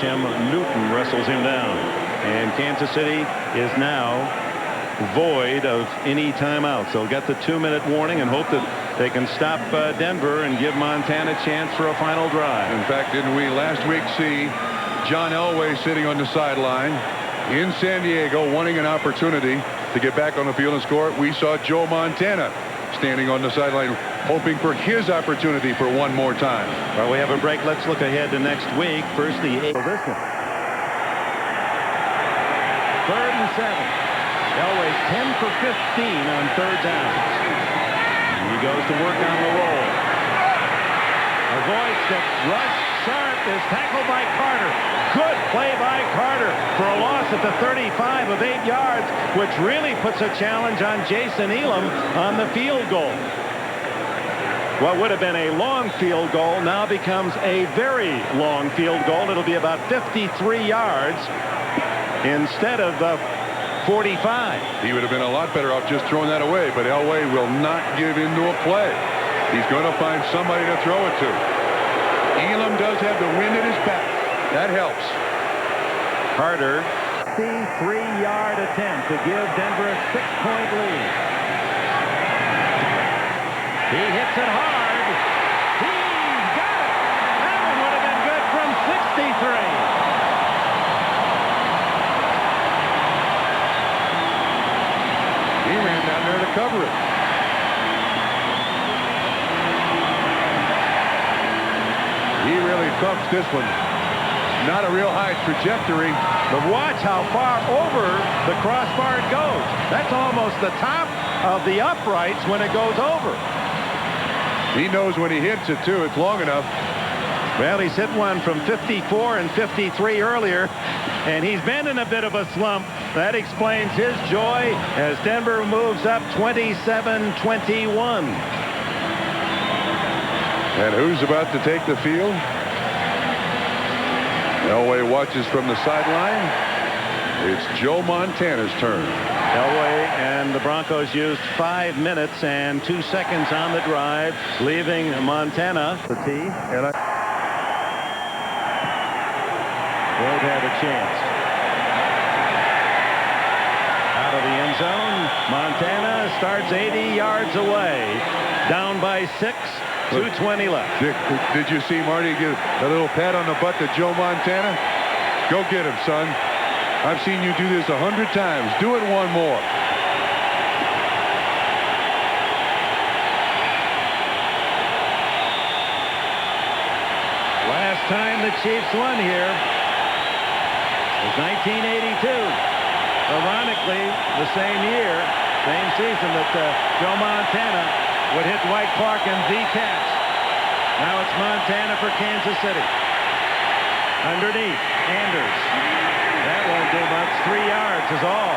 Tim Newton wrestles him down. And Kansas City is now void of any timeouts. They'll get the 2-minute warning and hope that they can stop Denver and give Montana a chance for a final drive. In fact, didn't we last week see John Elway sitting on the sideline in San Diego wanting an opportunity to get back on the field and score? We saw Joe Montana standing on the sideline hoping for his opportunity for one more time. Well, we have a break. Let's look ahead to next week. First, the 8th. This one. 3rd and 7. Elway 10 for 15 on 3rd down. He goes to work on the roll. Avoids the rush. Sharp is tackled by Carter. Good play by Carter for a loss at the 35 of 8 yards, which really puts a challenge on Jason Elam on the field goal. What would have been a long field goal now becomes a very long field goal. It'll be about 53 yards instead of 45. He would have been a lot better off just throwing that away, but Elway will not give into a play. He's going to find somebody to throw it to. Elam does have the wind at his back. That helps. Carter, the 3-yard attempt to give Denver a 6-point lead. He hits it hard. He's got it. That one would have been good from 63. He ran down there to cover it. He really toughs this one. Not a real high trajectory. But watch how far over the crossbar it goes. That's almost the top of the uprights when it goes over. He knows when he hits it, too. It's long enough. Well, he's hit one from 54 and 53 earlier, and he's been in a bit of a slump. That explains his joy as Denver moves up 27-21. And who's about to take the field? Elway watches from the sideline. It's Joe Montana's turn. Elway and the Broncos used 5 minutes and 2 seconds on the drive, leaving Montana. The tee. And won't have a chance. Out of the end zone, Montana starts 80 yards away. Down by 6. 2:20 left. Dick, did you see Marty give a little pat on the butt to Joe Montana? Go get him, son. I've seen you do this 100 times. Do it one more. Last time the Chiefs won here was 1982. Ironically, the same year, same season that Joe Montana would hit Dwight Clark and the catch. Now it's Montana for Kansas City. Underneath, Anders. That won't do much. 3 yards is all.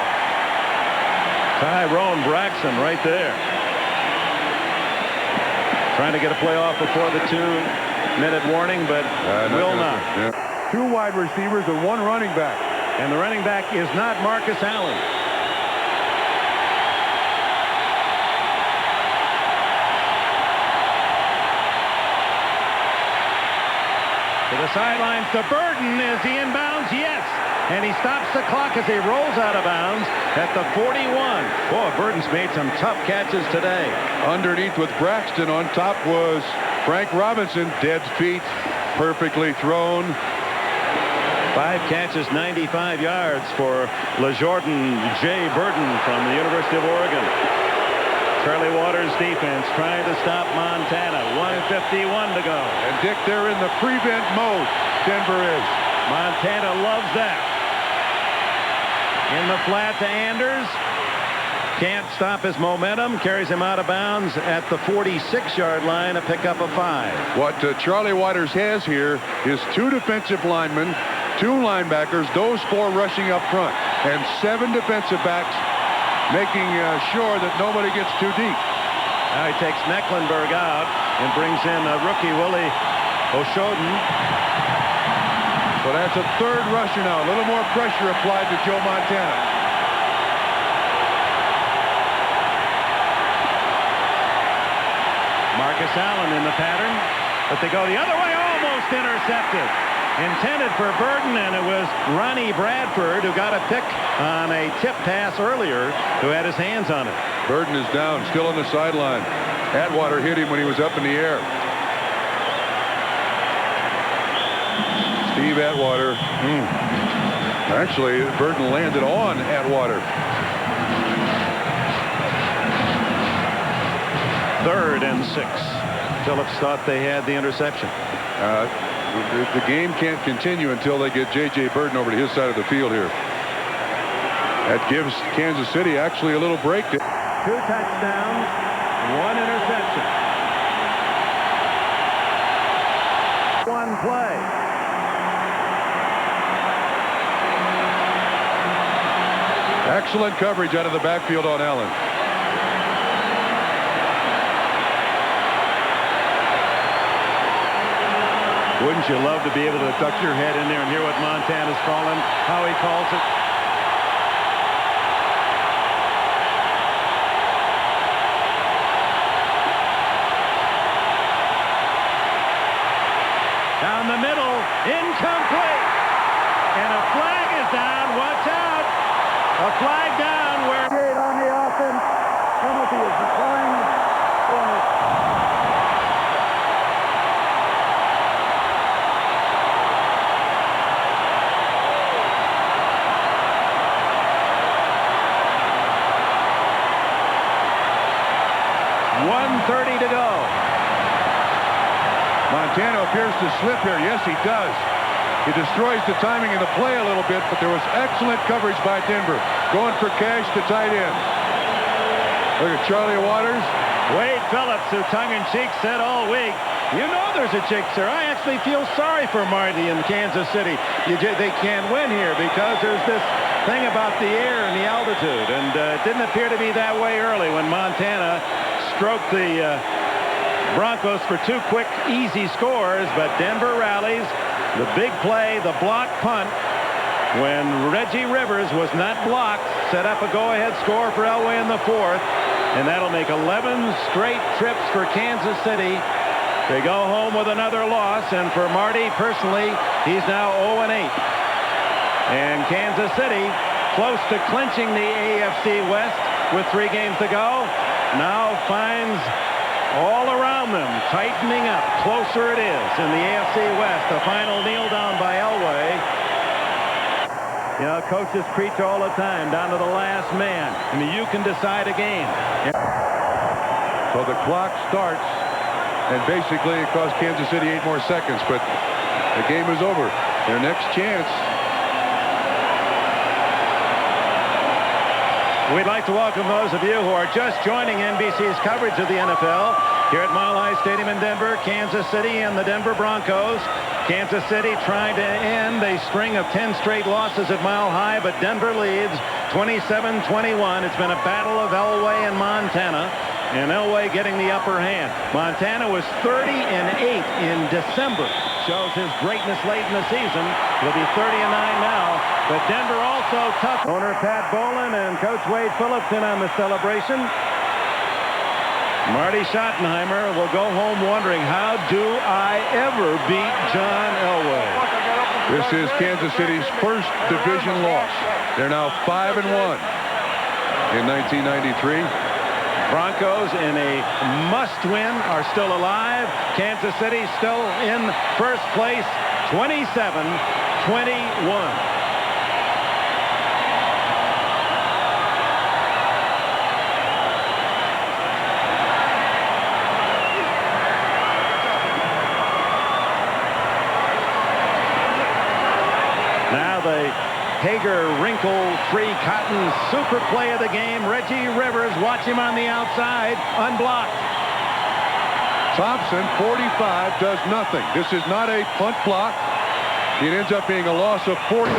Tyrone Braxton right there. Trying to get a play off before the 2-minute warning, but will not. Yeah. 2 wide receivers and 1 running back. And the running back is not Marcus Allen. To the sidelines, to Burton. Is he inbounds? Yes. And he stops the clock as he rolls out of bounds at the 41. Boy, Burton's made some tough catches today. Underneath with Braxton. On top was Frank Robinson. Dead feet. Perfectly thrown. 5 catches, 95 yards for LeJordan J. Burton from the University of Oregon. Charlie Waters' defense trying to stop Montana. 1:51 to go. And Dick, they're in the prevent mode. Denver is. Montana loves that. In the flat to Anders. Can't stop his momentum. Carries him out of bounds at the 46-yard line. A pickup of 5. What Charlie Waters has here is 2 defensive linemen, 2 linebackers, those 4 rushing up front, and 7 defensive backs making sure that nobody gets too deep. Now he takes Mecklenburg out and brings in rookie Willie O'Shodin. So that's a 3rd rusher now. A little more pressure applied to Joe Montana. Marcus Allen in the pattern, but they go the other way, almost intercepted. Intended for Burton, and it was Ronnie Bradford who got a pick on a tip pass earlier, who had his hands on it. Burton is down, still on the sideline. Atwater hit him when he was up in the air. Steve Atwater. Actually, Burton landed on Atwater. 3rd and 6. Phillips thought they had the interception. The game can't continue until they get J.J. Burton over to his side of the field here. That gives Kansas City actually a little break. 2 touchdowns, 1 interception. 1 play. Excellent coverage out of the backfield on Allen. Wouldn't you love to be able to duck your head in there and hear what Montana's calling, how he calls it? Down the middle, incomplete. And a flag is down. Watch out. A flag down where... On the offense. Penalty is declined. 1:30 to go. Montana appears to slip here. Yes, he does. He destroys the timing of the play a little bit, but there was excellent coverage by Denver. Going for cash to tight end. Look at Charlie Waters. Wade Phillips, who tongue-in-cheek said all week, you know there's a chink, sir. I actually feel sorry for Marty in Kansas City. They can't win here because there's this thing about the air and the altitude. And it didn't appear to be that way early when Montana stroked the Broncos for 2 quick, easy scores. But Denver rallies. The big play, the block punt, when Reggie Rivers was not blocked, set up a go-ahead score for Elway in the 4th. And that'll make 11 straight trips for Kansas City. They go home with another loss, and for Marty personally, he's now 0-8. And Kansas City, close to clinching the AFC West with 3 games to go, now finds all around them tightening up. Closer it is in the AFC West. The final kneel down by Elway. You know, coaches preach all the time, down to the last man. I mean, you can decide a game. So the clock starts, and basically it cost Kansas City 8 more seconds, but the game is over. Their next chance. We'd like to welcome those of you who are just joining NBC's coverage of the NFL here at Mile High Stadium in Denver, Kansas City, and the Denver Broncos. Kansas City trying to end a string of 10 straight losses at Mile High, but Denver leads 27-21. It's been a battle of Elway and Montana, and Elway getting the upper hand. Montana was 30-8 in December. Shows his greatness late in the season. He'll be 30-9 now. But Denver also tough. Owner Pat Bowlen and Coach Wade Phillips in on the celebration. Marty Schottenheimer will go home wondering, how do I ever beat John Elway? This is Kansas City's first division loss. They're now 5-1 in 1993. Broncos in a must-win are still alive. Kansas City still in first place, 27-21. Now the Hager wrinkle-free cotton super play of the game. Reggie Rivers, watch him on the outside, unblocked. Thompson, 45, does nothing. This is not a punt block. It ends up being a loss of 40.